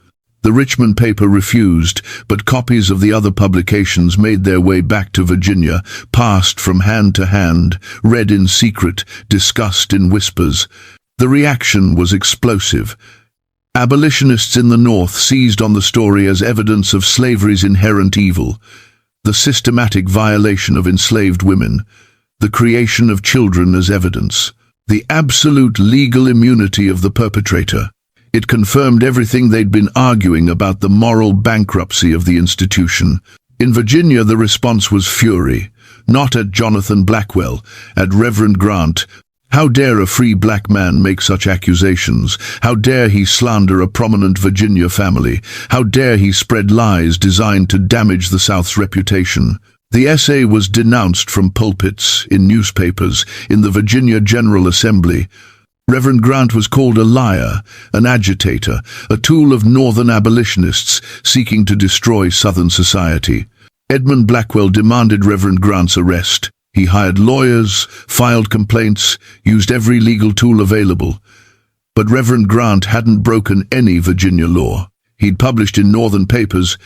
The Richmond paper refused, but copies of the other publications made their way back to Virginia, passed from hand to hand, read in secret, discussed in whispers. The reaction was explosive. Abolitionists in the North seized on the story as evidence of slavery's inherent evil, the systematic violation of enslaved women, the creation of children as evidence, the absolute legal immunity of the perpetrator. It confirmed everything they'd been arguing about the moral bankruptcy of the institution. In Virginia, the response was fury, not at Jonathan Blackwell, at Reverend Grant. How dare a free black man make such accusations? How dare he slander a prominent Virginia family? How dare he spread lies designed to damage the South's reputation? The essay was denounced from pulpits, in newspapers, in the Virginia General Assembly. Reverend Grant was called a liar, an agitator, a tool of Northern abolitionists seeking to destroy Southern society. Edmund Blackwell demanded Reverend Grant's arrest. He hired lawyers, filed complaints, used every legal tool available. But Reverend Grant hadn't broken any Virginia law. He'd published in Northern papers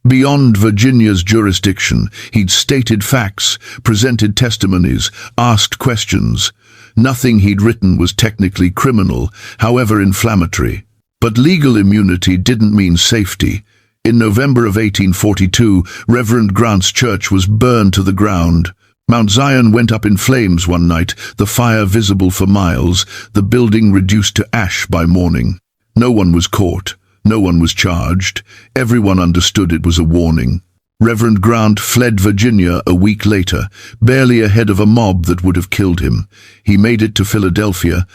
beyond Virginia's jurisdiction. He'd stated facts, presented testimonies, asked questions. Nothing he'd written was technically criminal, however inflammatory. But legal immunity didn't mean safety. In November of 1842, Reverend Grant's church was burned to the ground. Mount Zion went up in flames one night, the fire visible for miles, the building reduced to ash by morning. No one was caught. No one was charged. Everyone understood it was a warning. Reverend Grant fled Virginia a week later, barely ahead of a mob that would have killed him. He made it to Philadelphia,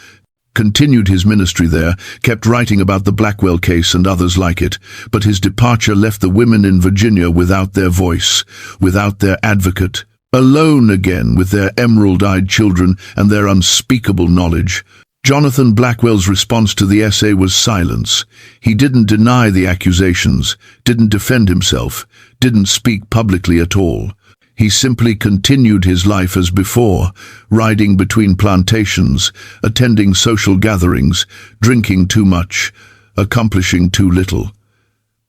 continued his ministry there, kept writing about the Blackwell case and others like it, but his departure left the women in Virginia without their voice, without their advocate, alone again with their emerald-eyed children and their unspeakable knowledge. Jonathan Blackwell's response to the essay was silence. He didn't deny the accusations, didn't defend himself, didn't speak publicly at all. He simply continued his life as before, riding between plantations, attending social gatherings, drinking too much, accomplishing too little.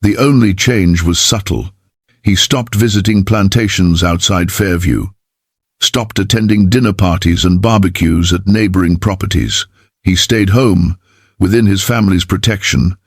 The only change was subtle. He stopped visiting plantations outside Fairview, stopped attending dinner parties and barbecues at neighboring properties. He stayed home, within his family's protection,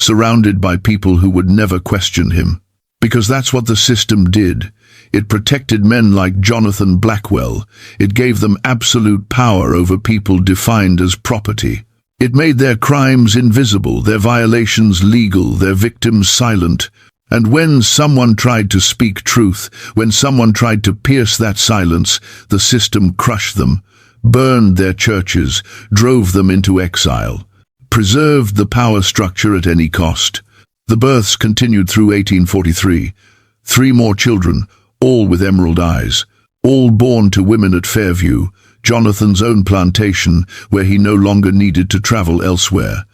surrounded by people who would never question him. Because that's what the system did. It protected men like Jonathan Blackwell. It gave them absolute power over people defined as property. It made their crimes invisible, their violations legal, their victims silent. And when someone tried to speak truth, when someone tried to pierce that silence, the system crushed them, burned their churches, drove them into exile, preserved the power structure at any cost. The births continued through 1843. 3 more children, all with emerald eyes, all born to women at Fairview, Jonathan's own plantation, where he no longer needed to travel elsewhere.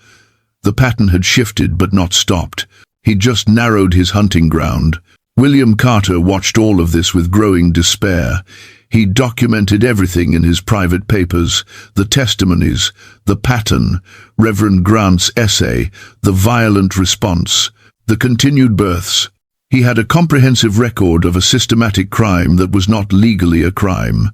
The pattern had shifted but not stopped. He just narrowed his hunting ground. William Carter watched all of this with growing despair. He documented everything in his private papers, the testimonies, the pattern, Reverend Grant's essay, the violent response, the continued births. He had a comprehensive record of a systematic crime that was not legally a crime,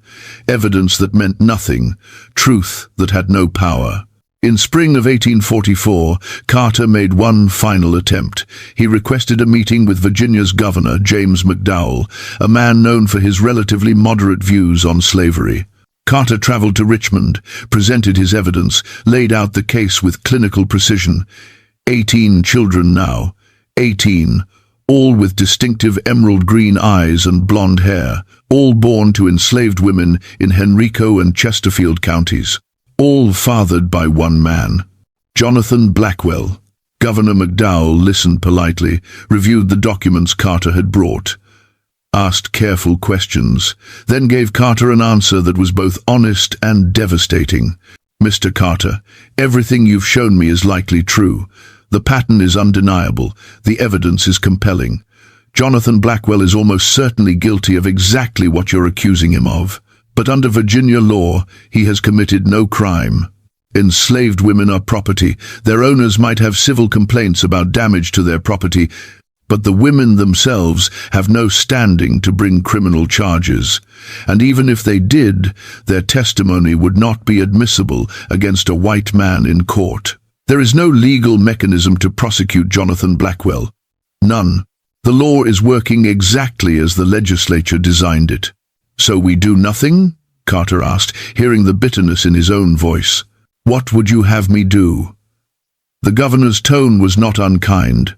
evidence that meant nothing, truth that had no power. In spring of 1844, Carter made one final attempt. He requested a meeting with Virginia's governor, James McDowell, a man known for his relatively moderate views on slavery. Carter traveled to Richmond, presented his evidence, laid out the case with clinical precision. 18 children now, 18, all with distinctive emerald green eyes and blonde hair, all born to enslaved women in Henrico and Chesterfield counties. All fathered by one man, Jonathan Blackwell. Governor McDowell listened politely, reviewed the documents Carter had brought, asked careful questions, then gave Carter an answer that was both honest and devastating. Mr. Carter, everything you've shown me is likely true. The pattern is undeniable. The evidence is compelling. Jonathan Blackwell is almost certainly guilty of exactly what you're accusing him of. But under Virginia law, he has committed no crime. Enslaved women are property. Their owners might have civil complaints about damage to their property, but the women themselves have no standing to bring criminal charges. And even if they did, their testimony would not be admissible against a white man in court. There is no legal mechanism to prosecute Jonathan Blackwell. None. The law is working exactly as the legislature designed it. So we do nothing? Carter asked, hearing the bitterness in his own voice. What would you have me do? The governor's tone was not unkind,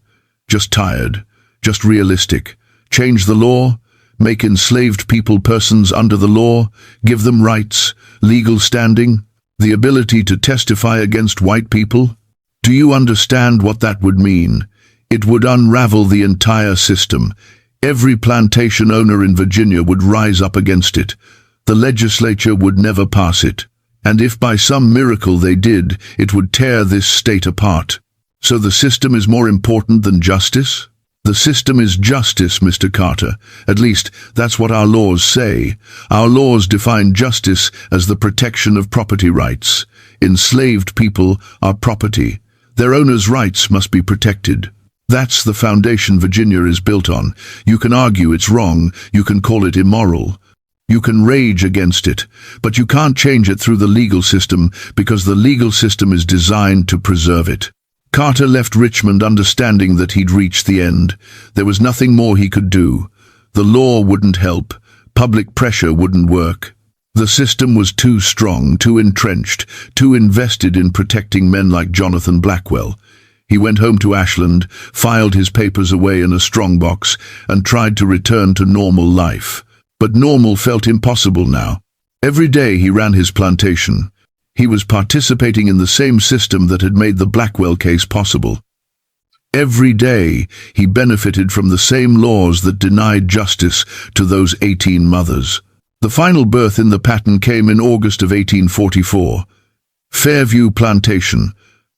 just tired, just realistic. Change the law, make enslaved people persons under the law, give them rights, legal standing, the ability to testify against white people. Do you understand what that would mean? It would unravel the entire system. Every plantation owner in Virginia would rise up against it. The legislature would never pass it. And if by some miracle they did, it would tear this state apart. So the system is more important than justice? The system is justice, Mr. Carter. At least, that's what our laws say. Our laws define justice as the protection of property rights. Enslaved people are property. Their owners' rights must be protected. That's the foundation Virginia is built on. You can argue it's wrong, you can call it immoral. You can rage against it, but you can't change it through the legal system because the legal system is designed to preserve it. Carter left Richmond understanding that he'd reached the end. There was nothing more he could do. The law wouldn't help. Public pressure wouldn't work. The system was too strong, too entrenched, too invested in protecting men like Jonathan Blackwell. He went home to Ashland, filed his papers away in a strongbox, and tried to return to normal life. But normal felt impossible now. Every day he ran his plantation. He was participating in the same system that had made the Blackwell case possible. Every day he benefited from the same laws that denied justice to those 18 mothers. The final birth in the pattern came in August of 1844. Fairview Plantation.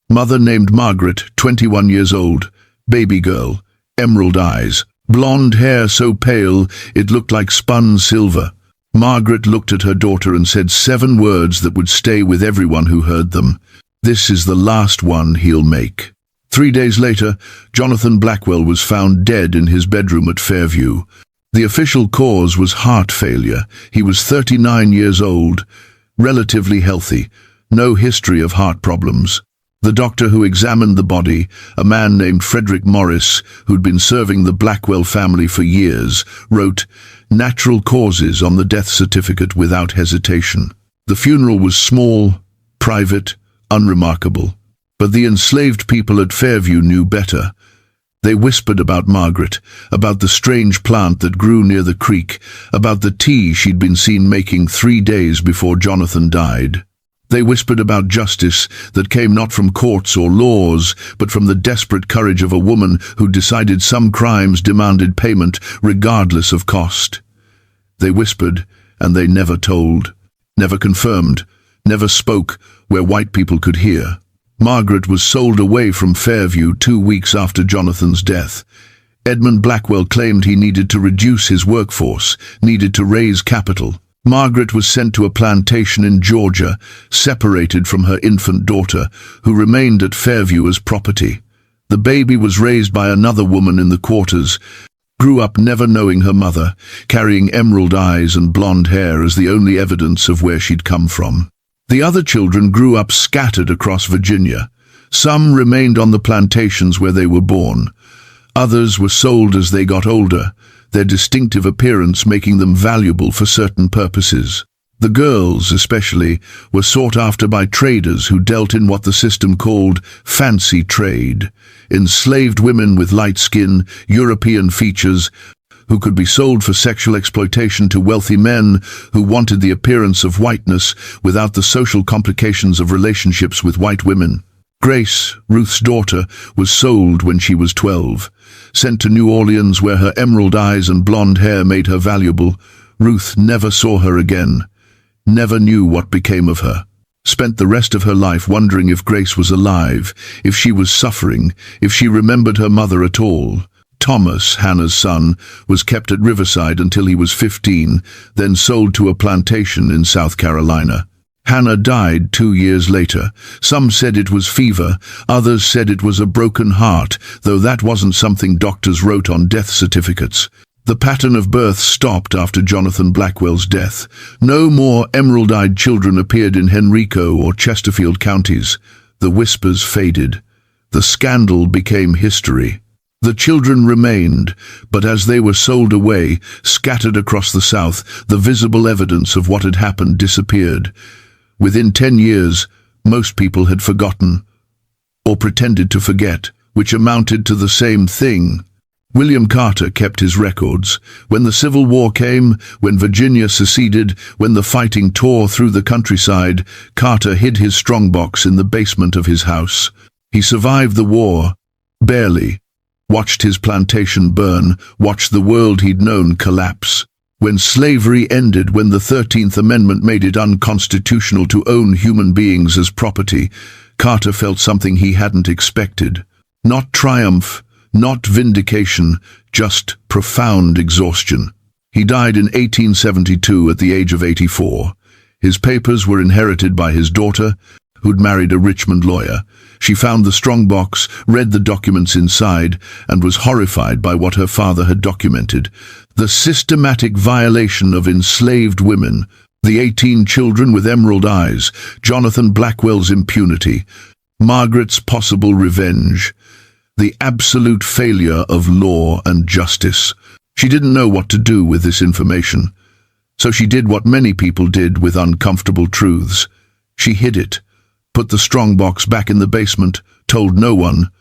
Mother named Margaret, 21 years old. Baby girl. Emerald eyes. Blonde hair so pale it looked like spun silver. Margaret looked at her daughter and said 7 words that would stay with everyone who heard them. "This is the last one he'll make." 3 days later, Jonathan Blackwell was found dead in his bedroom at Fairview. The official cause was heart failure. He was 39 years old, relatively healthy, no history of heart problems. The doctor who examined the body, a man named Frederick Morris, who'd been serving the Blackwell family for years, wrote "natural causes" on the death certificate without hesitation. The funeral was small, private, unremarkable. But the enslaved people at Fairview knew better. They whispered about Margaret, about the strange plant that grew near the creek, about the tea she'd been seen making 3 days before Jonathan died. They whispered about justice that came not from courts or laws, but from the desperate courage of a woman who decided some crimes demanded payment regardless of cost. They whispered, and they never told, never confirmed, never spoke where white people could hear. Margaret was sold away from Fairview 2 weeks after Jonathan's death. Edmund Blackwell claimed he needed to reduce his workforce, needed to raise capital. Margaret was sent to a plantation in Georgia, separated from her infant daughter, who remained at Fairview as property. The baby was raised by another woman in the quarters, grew up never knowing her mother, carrying emerald eyes and blonde hair as the only evidence of where she'd come from. The other children grew up scattered across Virginia. Some remained on the plantations where they were born. Others were sold as they got older, their distinctive appearance making them valuable for certain purposes. The girls, especially, were sought after by traders who dealt in what the system called fancy trade, enslaved women with light skin, European features, who could be sold for sexual exploitation to wealthy men who wanted the appearance of whiteness without the social complications of relationships with white women. Grace, Ruth's daughter, was sold when she was 12. Sent to New Orleans where her emerald eyes and blonde hair made her valuable, Ruth never saw her again, never knew what became of her. Spent the rest of her life wondering if Grace was alive, if she was suffering, if she remembered her mother at all. Thomas, Hannah's son, was kept at Riverside until he was 15, then sold to a plantation in South Carolina. Hannah died 2 years later. Some said it was fever, others said it was a broken heart, though that wasn't something doctors wrote on death certificates. The pattern of birth stopped after Jonathan Blackwell's death. No more emerald-eyed children appeared in Henrico or Chesterfield counties. The whispers faded. The scandal became history. The children remained, but as they were sold away, scattered across the South, the visible evidence of what had happened disappeared. Within 10 years, most people had forgotten, or pretended to forget, which amounted to the same thing. William Carter kept his records. When the Civil War came, when Virginia seceded, when the fighting tore through the countryside, Carter hid his strongbox in the basement of his house. He survived the war, barely, watched his plantation burn, watched the world he'd known collapse. When slavery ended, when the 13th Amendment made it unconstitutional to own human beings as property, Carter felt something he hadn't expected. Not triumph, not vindication, just profound exhaustion. He died in 1872 at the age of 84. His papers were inherited by his daughter, who'd married a Richmond lawyer. She found the strongbox, read the documents inside, and was horrified by what her father had documented. The systematic violation of enslaved women, the 18 children with emerald eyes, Jonathan Blackwell's impunity, Margaret's possible revenge, the absolute failure of law and justice. She didn't know what to do with this information, so she did what many people did with uncomfortable truths. She hid it, put the strongbox back in the basement, told no one,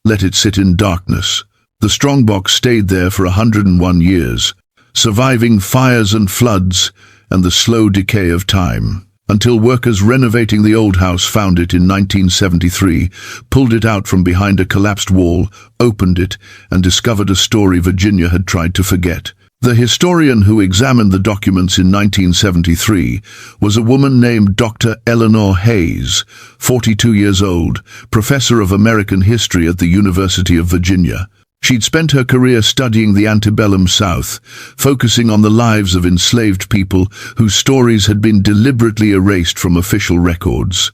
let it sit in darkness. The strongbox stayed there for 101 years, surviving fires and floods and the slow decay of time, until workers renovating the old house found it in 1973, pulled it out from behind a collapsed wall, opened it, and discovered a story Virginia had tried to forget. The historian who examined the documents in 1973 was a woman named Dr. Eleanor Hayes, 42 years old, professor of American history at the University of Virginia. She'd spent her career studying the antebellum South, focusing on the lives of enslaved people whose stories had been deliberately erased from official records.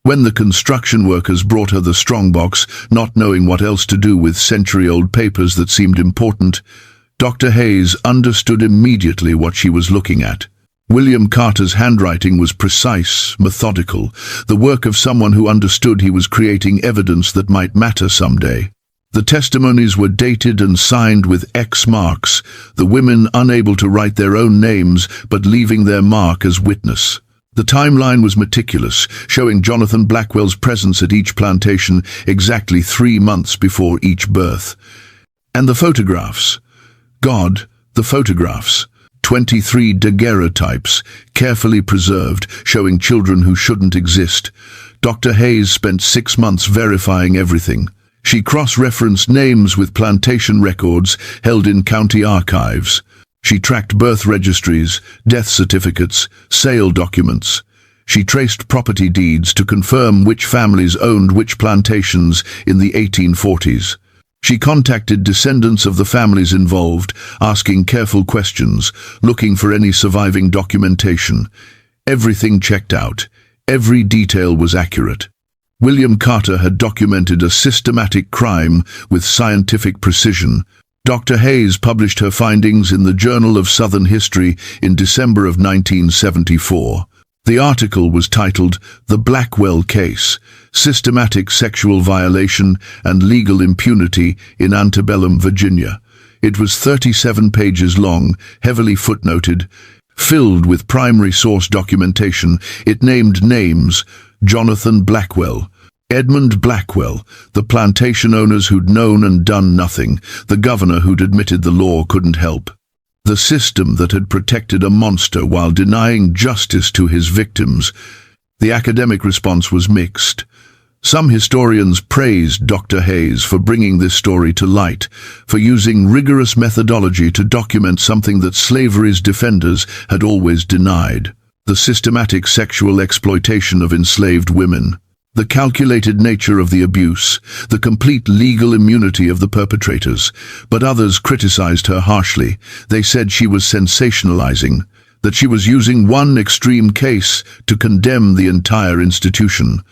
When the construction workers brought her the strongbox, not knowing what else to do with century-old papers that seemed important, Dr. Hayes understood immediately what she was looking at. William Carter's handwriting was precise, methodical, the work of someone who understood he was creating evidence that might matter someday. The testimonies were dated and signed with X marks, the women unable to write their own names but leaving their mark as witness. The timeline was meticulous, showing Jonathan Blackwell's presence at each plantation exactly 3 months before each birth. And the photographs. God, the photographs. 23 daguerreotypes, carefully preserved, showing children who shouldn't exist. Dr. Hayes spent 6 months verifying everything. She cross-referenced names with plantation records held in county archives. She tracked birth registries, death certificates, sale documents. She traced property deeds to confirm which families owned which plantations in the 1840s. She contacted descendants of the families involved, asking careful questions, looking for any surviving documentation. Everything checked out. Every detail was accurate. William Carter had documented a systematic crime with scientific precision. Dr. Hayes published her findings in the Journal of Southern History in December of 1974. The article was titled "The Blackwell Case: Systematic Sexual Violation and Legal Impunity in Antebellum, Virginia." It was 37 pages long, heavily footnoted, filled with primary source documentation. It named names: Jonathan Blackwell, Edmund Blackwell, the plantation owners who'd known and done nothing, the governor who'd admitted the law couldn't help. The system that had protected a monster while denying justice to his victims. The academic response was mixed. Some historians praised Dr. Hayes for bringing this story to light, for using rigorous methodology to document something that slavery's defenders had always denied: the systematic sexual exploitation of enslaved women. The calculated nature of the abuse, the complete legal immunity of the perpetrators. But others criticized her harshly. They said she was sensationalizing, that she was using one extreme case to condemn the entire institution,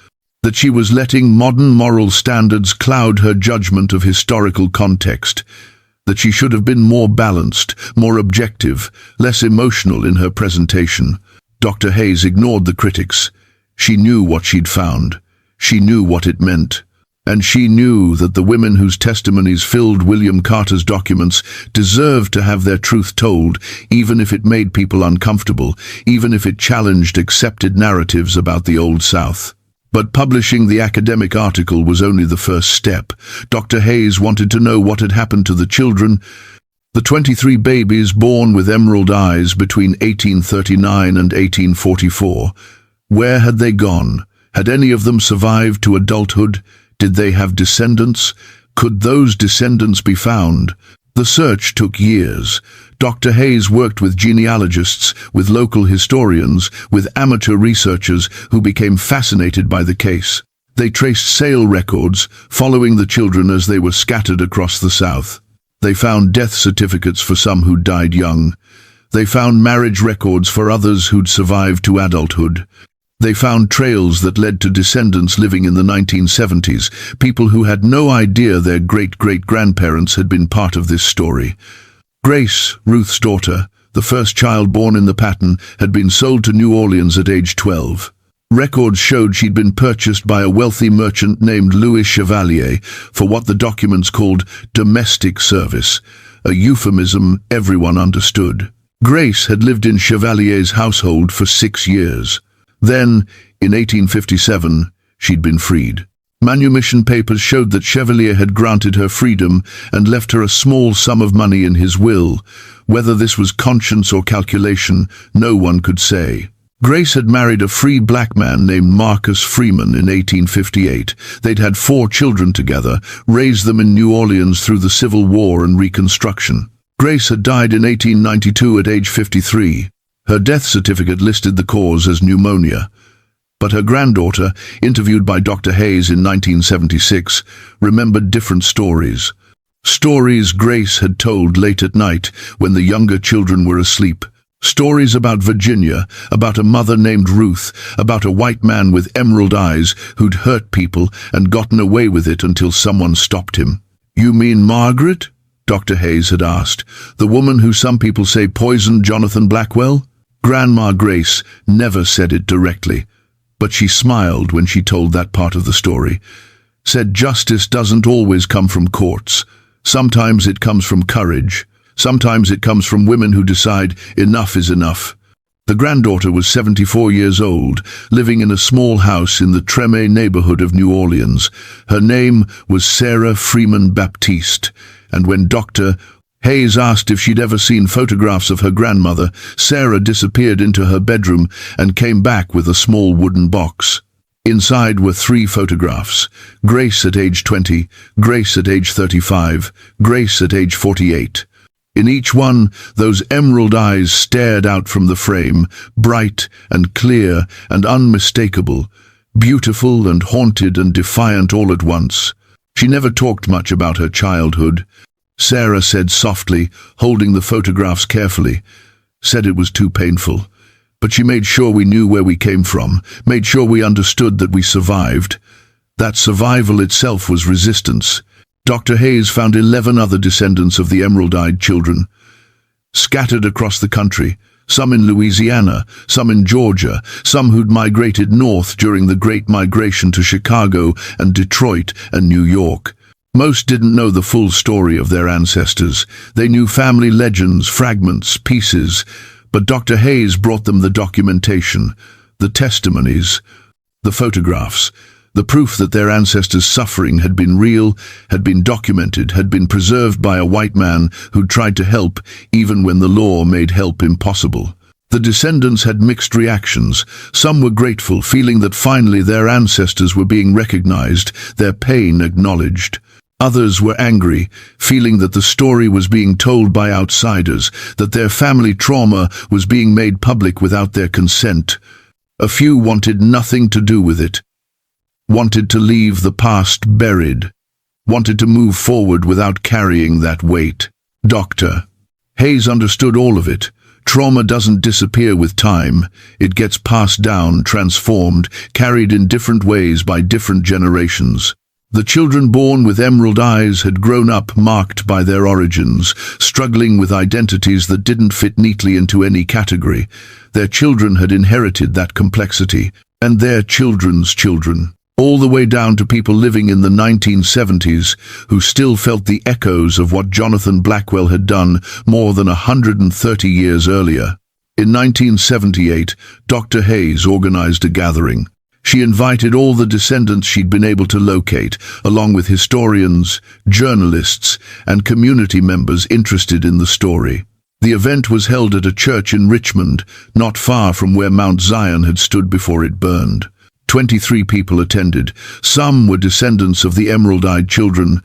that she was letting modern moral standards cloud her judgment of historical context, that she should have been more balanced, more objective, less emotional in her presentation. Dr. Hayes ignored the critics. She knew what she'd found. She knew what it meant. And she knew that the women whose testimonies filled William Carter's documents deserved to have their truth told, even if it made people uncomfortable, even if it challenged accepted narratives about the Old South. But publishing the academic article was only the first step. Dr. Hayes wanted to know what had happened to the children, the 23 babies born with emerald eyes between 1839 and 1844. Where had they gone? Had any of them survived to adulthood? Did they have descendants? Could those descendants be found? The search took years. Dr. Hayes worked with genealogists, with local historians, with amateur researchers who became fascinated by the case. They traced sale records, following the children as they were scattered across the South. They found death certificates for some who died young. They found marriage records for others who'd survived to adulthood. They found trails that led to descendants living in the 1970s, people who had no idea their great-great-grandparents had been part of this story. Grace, Ruth's daughter, the first child born in the pattern, had been sold to New Orleans at age 12. Records showed she'd been purchased by a wealthy merchant named Louis Chevalier for what the documents called domestic service, a euphemism everyone understood. Grace had lived in Chevalier's household for 6 years. Then, in 1857, she'd been freed. Manumission papers showed that Chevalier had granted her freedom and left her a small sum of money in his will. Whether this was conscience or calculation, no one could say. Grace had married a free black man named Marcus Freeman in 1858. They'd had 4 children together, raised them in New Orleans through the Civil War and Reconstruction. Grace had died in 1892 at age 53. Her death certificate listed the cause as pneumonia. But her granddaughter, interviewed by Dr. Hayes in 1976, remembered different stories. Stories Grace had told late at night when the younger children were asleep. Stories about Virginia, about a mother named Ruth, about a white man with emerald eyes who'd hurt people and gotten away with it until someone stopped him. "You mean Margaret?" Dr. Hayes had asked. "The woman who some people say poisoned Jonathan Blackwell?" Grandma Grace never said it directly, but she smiled when she told that part of the story. Said justice doesn't always come from courts. Sometimes it comes from courage. Sometimes it comes from women who decide enough is enough. The granddaughter was 74 years old, living in a small house in the Treme neighborhood of New Orleans. Her name was Sarah Freeman Baptiste, and when Dr. Hayes asked if she'd ever seen photographs of her grandmother, Sarah disappeared into her bedroom and came back with a small wooden box. Inside were 3 photographs: Grace at age 20, Grace at age 35, Grace at age 48. In each one, those emerald eyes stared out from the frame, bright and clear and unmistakable, beautiful and haunted and defiant all at once. She never talked much about her childhood. Sarah said softly, holding the photographs carefully, said it was too painful. But she made sure we knew where we came from, made sure we understood that we survived. That survival itself was resistance. Dr. Hayes found 11 other descendants of the emerald-eyed children, scattered across the country, some in Louisiana, some in Georgia, some who'd migrated north during the Great Migration to Chicago and Detroit and New York. Most didn't know the full story of their ancestors. They knew family legends, fragments, pieces, but Dr. Hayes brought them the documentation, the testimonies, the photographs, the proof that their ancestors' suffering had been real, had been documented, had been preserved by a white man who'd tried to help even when the law made help impossible. The descendants had mixed reactions. Some were grateful, feeling that finally their ancestors were being recognized, their pain acknowledged. Others were angry, feeling that the story was being told by outsiders, that their family trauma was being made public without their consent. A few wanted nothing to do with it, wanted to leave the past buried, wanted to move forward without carrying that weight. Dr. Hayes understood all of it. Trauma doesn't disappear with time. It gets passed down, transformed, carried in different ways by different generations. The children born with emerald eyes had grown up marked by their origins, struggling with identities that didn't fit neatly into any category. Their children had inherited that complexity, and their children's children, all the way down to people living in the 1970s who still felt the echoes of what Jonathan Blackwell had done more than 130 years earlier. In 1978, Dr. Hayes organized a gathering. She invited all the descendants she'd been able to locate, along with historians, journalists, and community members interested in the story. The event was held at a church in Richmond, not far from where Mount Zion had stood before it burned. 23 people attended. Some were descendants of the emerald-eyed children.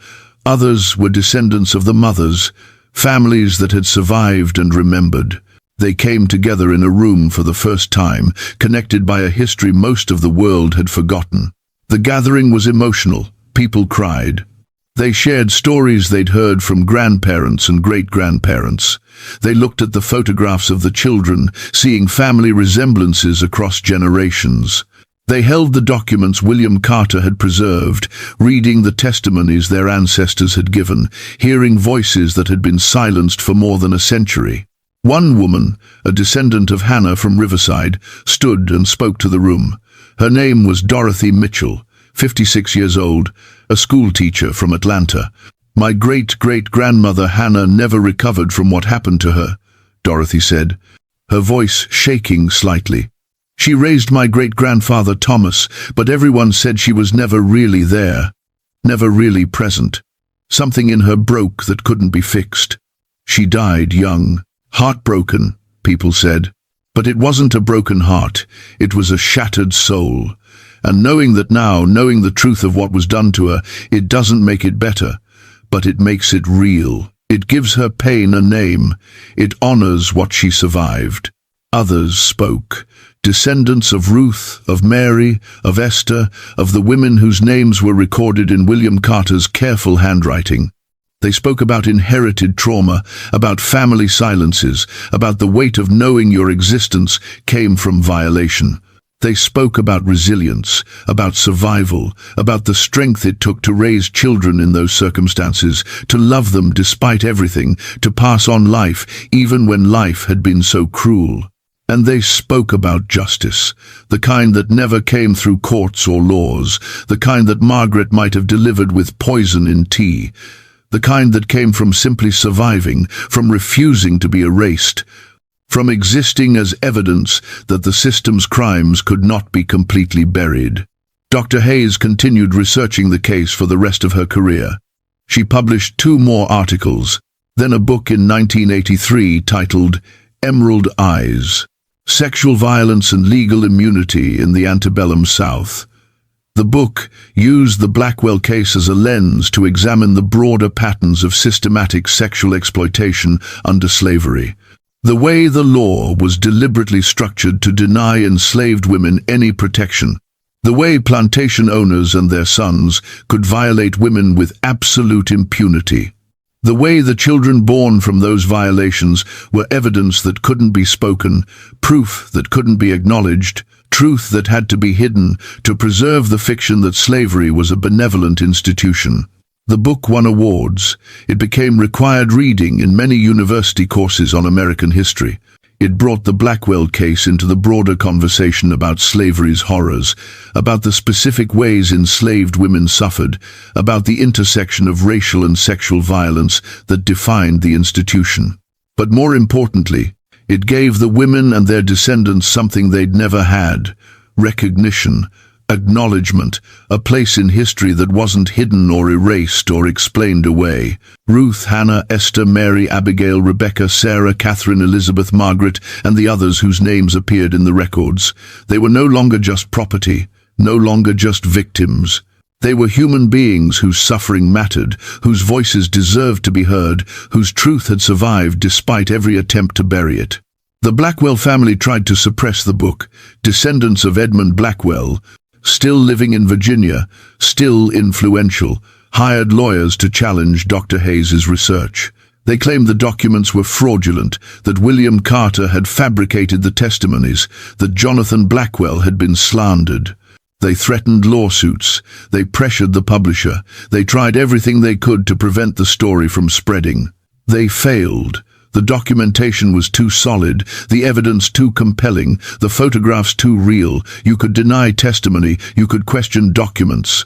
Others were descendants of the mothers, families that had survived and remembered. They came together in a room for the first time, connected by a history most of the world had forgotten. The gathering was emotional. People cried. They shared stories they'd heard from grandparents and great-grandparents. They looked at the photographs of the children, seeing family resemblances across generations. They held the documents William Carter had preserved, reading the testimonies their ancestors had given, hearing voices that had been silenced for more than a century. One woman, a descendant of Hannah from Riverside, stood and spoke to the room. Her name was Dorothy Mitchell, 56 years old, a school teacher from Atlanta. "My great-great-grandmother Hannah never recovered from what happened to her," Dorothy said, her voice shaking slightly. "She raised my great-grandfather Thomas, but everyone said she was never really there, never really present. Something in her broke that couldn't be fixed. She died young, heartbroken," people said. But it wasn't a broken heart, it was a shattered soul. And knowing that now, knowing the truth of what was done to her, it doesn't make it better, but it makes it real. It gives her pain a name. It honors what she survived. Others spoke. Descendants of Ruth, of Mary, of Esther, of the women whose names were recorded in William Carter's careful handwriting. They spoke about inherited trauma, about family silences, about the weight of knowing your existence came from violation. They spoke about resilience, about survival, about the strength it took to raise children in those circumstances, to love them despite everything, to pass on life even when life had been so cruel. And they spoke about justice, the kind that never came through courts or laws, the kind that Margaret might have delivered with poison in tea, the kind that came from simply surviving, from refusing to be erased, from existing as evidence that the system's crimes could not be completely buried. Dr. Hayes continued researching the case for the rest of her career. She published 2 more articles, then a book in 1983 titled Emerald Eyes: Sexual Violence and Legal Immunity in the Antebellum South. The book used the Blackwell case as a lens to examine the broader patterns of systematic sexual exploitation under slavery. The way the law was deliberately structured to deny enslaved women any protection. The way plantation owners and their sons could violate women with absolute impunity. The way the children born from those violations were evidence that couldn't be spoken, proof that couldn't be acknowledged, truth that had to be hidden to preserve the fiction that slavery was a benevolent institution. The book won awards. It became required reading in many university courses on American history. It brought the Blackwell case into the broader conversation about slavery's horrors, about the specific ways enslaved women suffered, about the intersection of racial and sexual violence that defined the institution. But more importantly, it gave the women and their descendants something they'd never had: recognition, acknowledgement, a place in history that wasn't hidden or erased or explained away. Ruth, Hannah, Esther, Mary, Abigail, Rebecca, Sarah, Catherine, Elizabeth, Margaret, and the others whose names appeared in the records. They were no longer just property, no longer just victims. They were human beings whose suffering mattered, whose voices deserved to be heard, whose truth had survived despite every attempt to bury it. The Blackwell family tried to suppress the book. Descendants of Edmund Blackwell, still living in Virginia, still influential, hired lawyers to challenge Dr. Hayes's research. They claimed the documents were fraudulent, that William Carter had fabricated the testimonies, that Jonathan Blackwell had been slandered. They threatened lawsuits. They pressured the publisher. They tried everything they could to prevent the story from spreading. They failed. The documentation was too solid, the evidence too compelling, the photographs too real. You could deny testimony, you could question documents.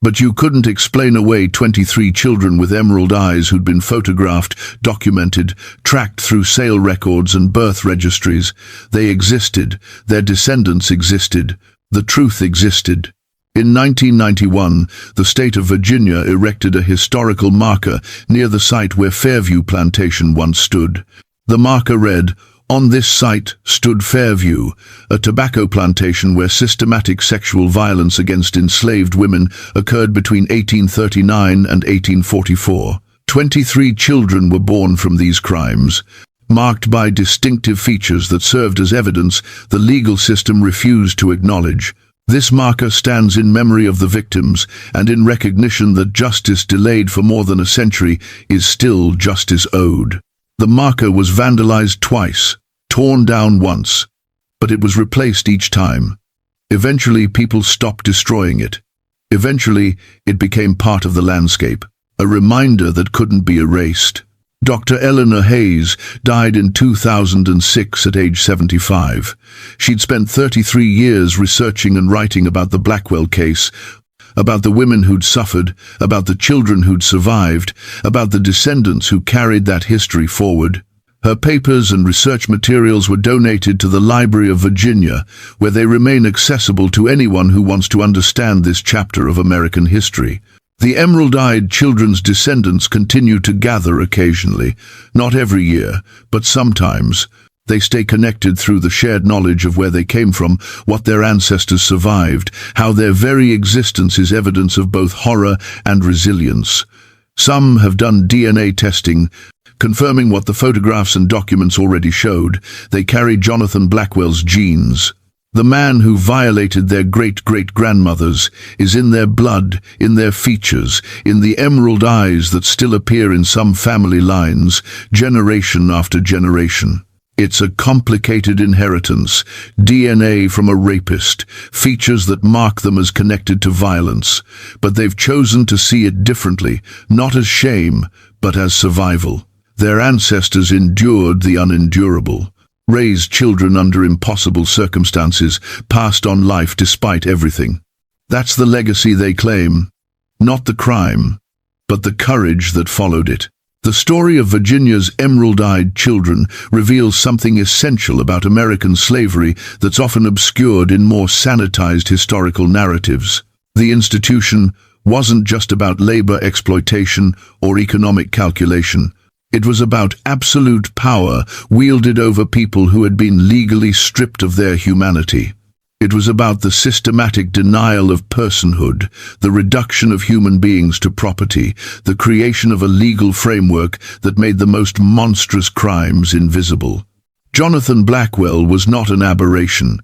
But you couldn't explain away 23 children with emerald eyes who'd been photographed, documented, tracked through sale records and birth registries. They existed. Their descendants existed. The truth existed. In 1991, the state of Virginia erected a historical marker near the site where Fairview Plantation once stood. The marker read, "On this site stood Fairview, a tobacco plantation where systematic sexual violence against enslaved women occurred between 1839 and 1844. 23 children were born from these crimes, marked by distinctive features that served as evidence the legal system refused to acknowledge. This marker stands in memory of the victims and in recognition that justice delayed for more than a century is still justice owed." The marker was vandalized twice, torn down once, but it was replaced each time. Eventually, people stopped destroying it. Eventually, it became part of the landscape, a reminder that couldn't be erased. Dr. Eleanor Hayes died in 2006 at age 75. She'd spent 33 years researching and writing about the Blackwell case, about the women who'd suffered, about the children who'd survived, about the descendants who carried that history forward. Her papers and research materials were donated to the Library of Virginia, where they remain accessible to anyone who wants to understand this chapter of American history. The emerald-eyed children's descendants continue to gather occasionally, not every year, but sometimes. They stay connected through the shared knowledge of where they came from, what their ancestors survived, how their very existence is evidence of both horror and resilience. Some have done DNA testing, Confirming what the photographs and documents already showed, they carry Jonathan Blackwell's genes. The man who violated their great-great-grandmothers is in their blood, in their features, in the emerald eyes that still appear in some family lines, generation after generation. It's a complicated inheritance, DNA from a rapist, features that mark them as connected to violence, but they've chosen to see it differently, not as shame, but as survival. Their ancestors endured the unendurable, raised children under impossible circumstances, passed on life despite everything. That's the legacy they claim, not the crime, but the courage that followed it. The story of Virginia's emerald-eyed children reveals something essential about American slavery that's often obscured in more sanitized historical narratives. The institution wasn't just about labor exploitation or economic calculation. It was about absolute power wielded over people who had been legally stripped of their humanity. It was about the systematic denial of personhood, the reduction of human beings to property, the creation of a legal framework that made the most monstrous crimes invisible. Jonathan Blackwell was not an aberration.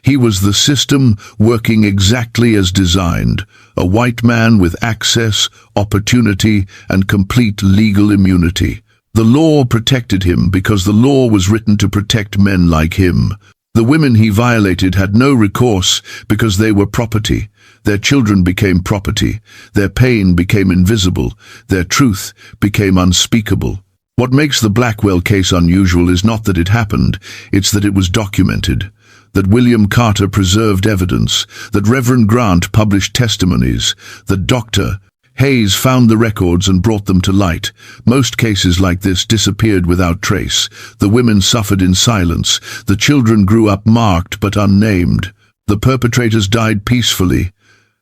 He was the system working exactly as designed, a white man with access, opportunity, and complete legal immunity. The law protected him because the law was written to protect men like him. The women he violated had no recourse because they were property. Their children became property. Their pain became invisible. Their truth became unspeakable. What makes the Blackwell case unusual is not that it happened, it's that it was documented. That William Carter preserved evidence. That Reverend Grant published testimonies. That Dr. Hayes found the records and brought them to light. Most cases like this disappeared without trace. The women suffered in silence. The children grew up marked but unnamed. The perpetrators died peacefully,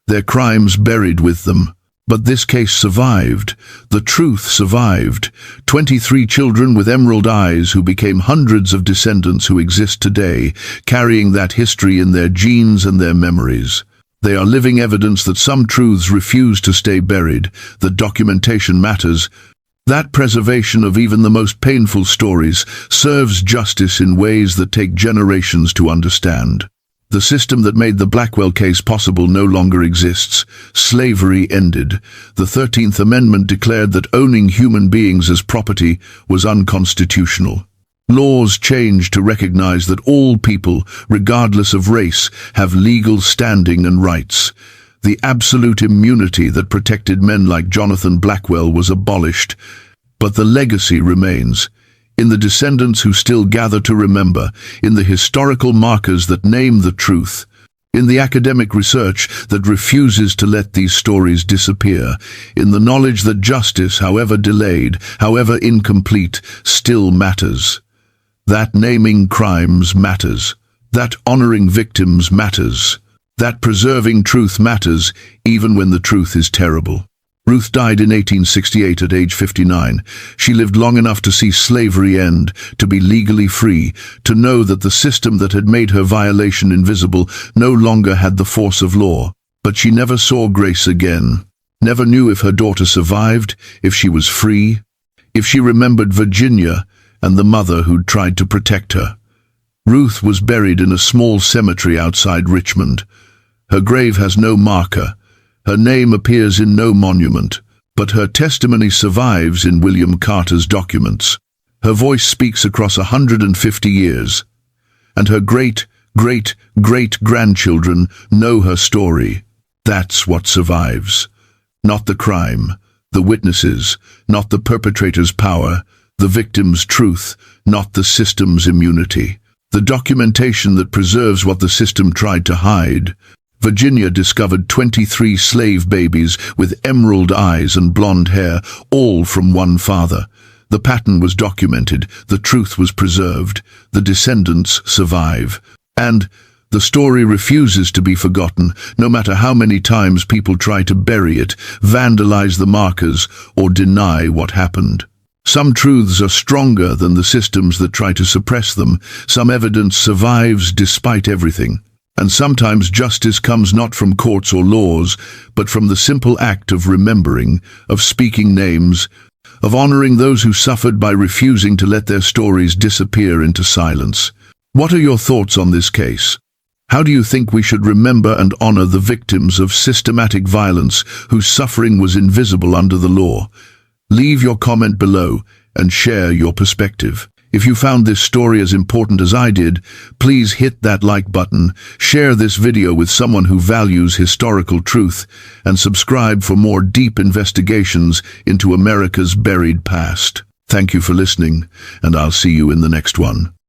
their crimes buried with them. But this case survived. The truth survived. 23 children with emerald eyes who became hundreds of descendants who exist today, carrying that history in their genes and their memories. They are living evidence that some truths refuse to stay buried, that documentation matters. That preservation of even the most painful stories serves justice in ways that take generations to understand. The system that made the Blackwell case possible no longer exists. Slavery ended. The 13th Amendment declared that owning human beings as property was unconstitutional. Laws changed to recognize that all people, regardless of race, have legal standing and rights. The absolute immunity that protected men like Jonathan Blackwell was abolished, but the legacy remains. In the descendants who still gather to remember, in the historical markers that name the truth, in the academic research that refuses to let these stories disappear, in the knowledge that justice, however delayed, however incomplete, still matters. That naming crimes matters. That honoring victims matters. That preserving truth matters, even when the truth is terrible. Ruth died in 1868 at age 59. She lived long enough to see slavery end, to be legally free, to know that the system that had made her violation invisible no longer had the force of law. But she never saw Grace again. Never knew if her daughter survived, if she was free, if she remembered Virginia and the mother who'd tried to protect her. Ruth was buried in a small cemetery outside Richmond. Her grave has no marker. Her name appears in no monument, but her testimony survives in William Carter's documents. Her voice speaks across 150 years, and her great-great-great-grandchildren know her story. That's what survives. Not the crime, the witnesses, not the perpetrator's power, the victim's truth, not the system's immunity. The documentation that preserves what the system tried to hide. Virginia discovered 23 slave babies with emerald eyes and blonde hair, all from one father. The pattern was documented, the truth was preserved, the descendants survive. And the story refuses to be forgotten, no matter how many times people try to bury it, vandalize the markers, or deny what happened. Some truths are stronger than the systems that try to suppress them. Some evidence survives despite everything. And sometimes justice comes not from courts or laws, but from the simple act of remembering, of speaking names, of honoring those who suffered by refusing to let their stories disappear into silence. What are your thoughts on this case? How do you think we should remember and honor the victims of systematic violence whose suffering was invisible under the law? Leave your comment below and share your perspective. If you found this story as important as I did, please hit that like button, share this video with someone who values historical truth, and subscribe for more deep investigations into America's buried past. Thank you for listening, and I'll see you in the next one.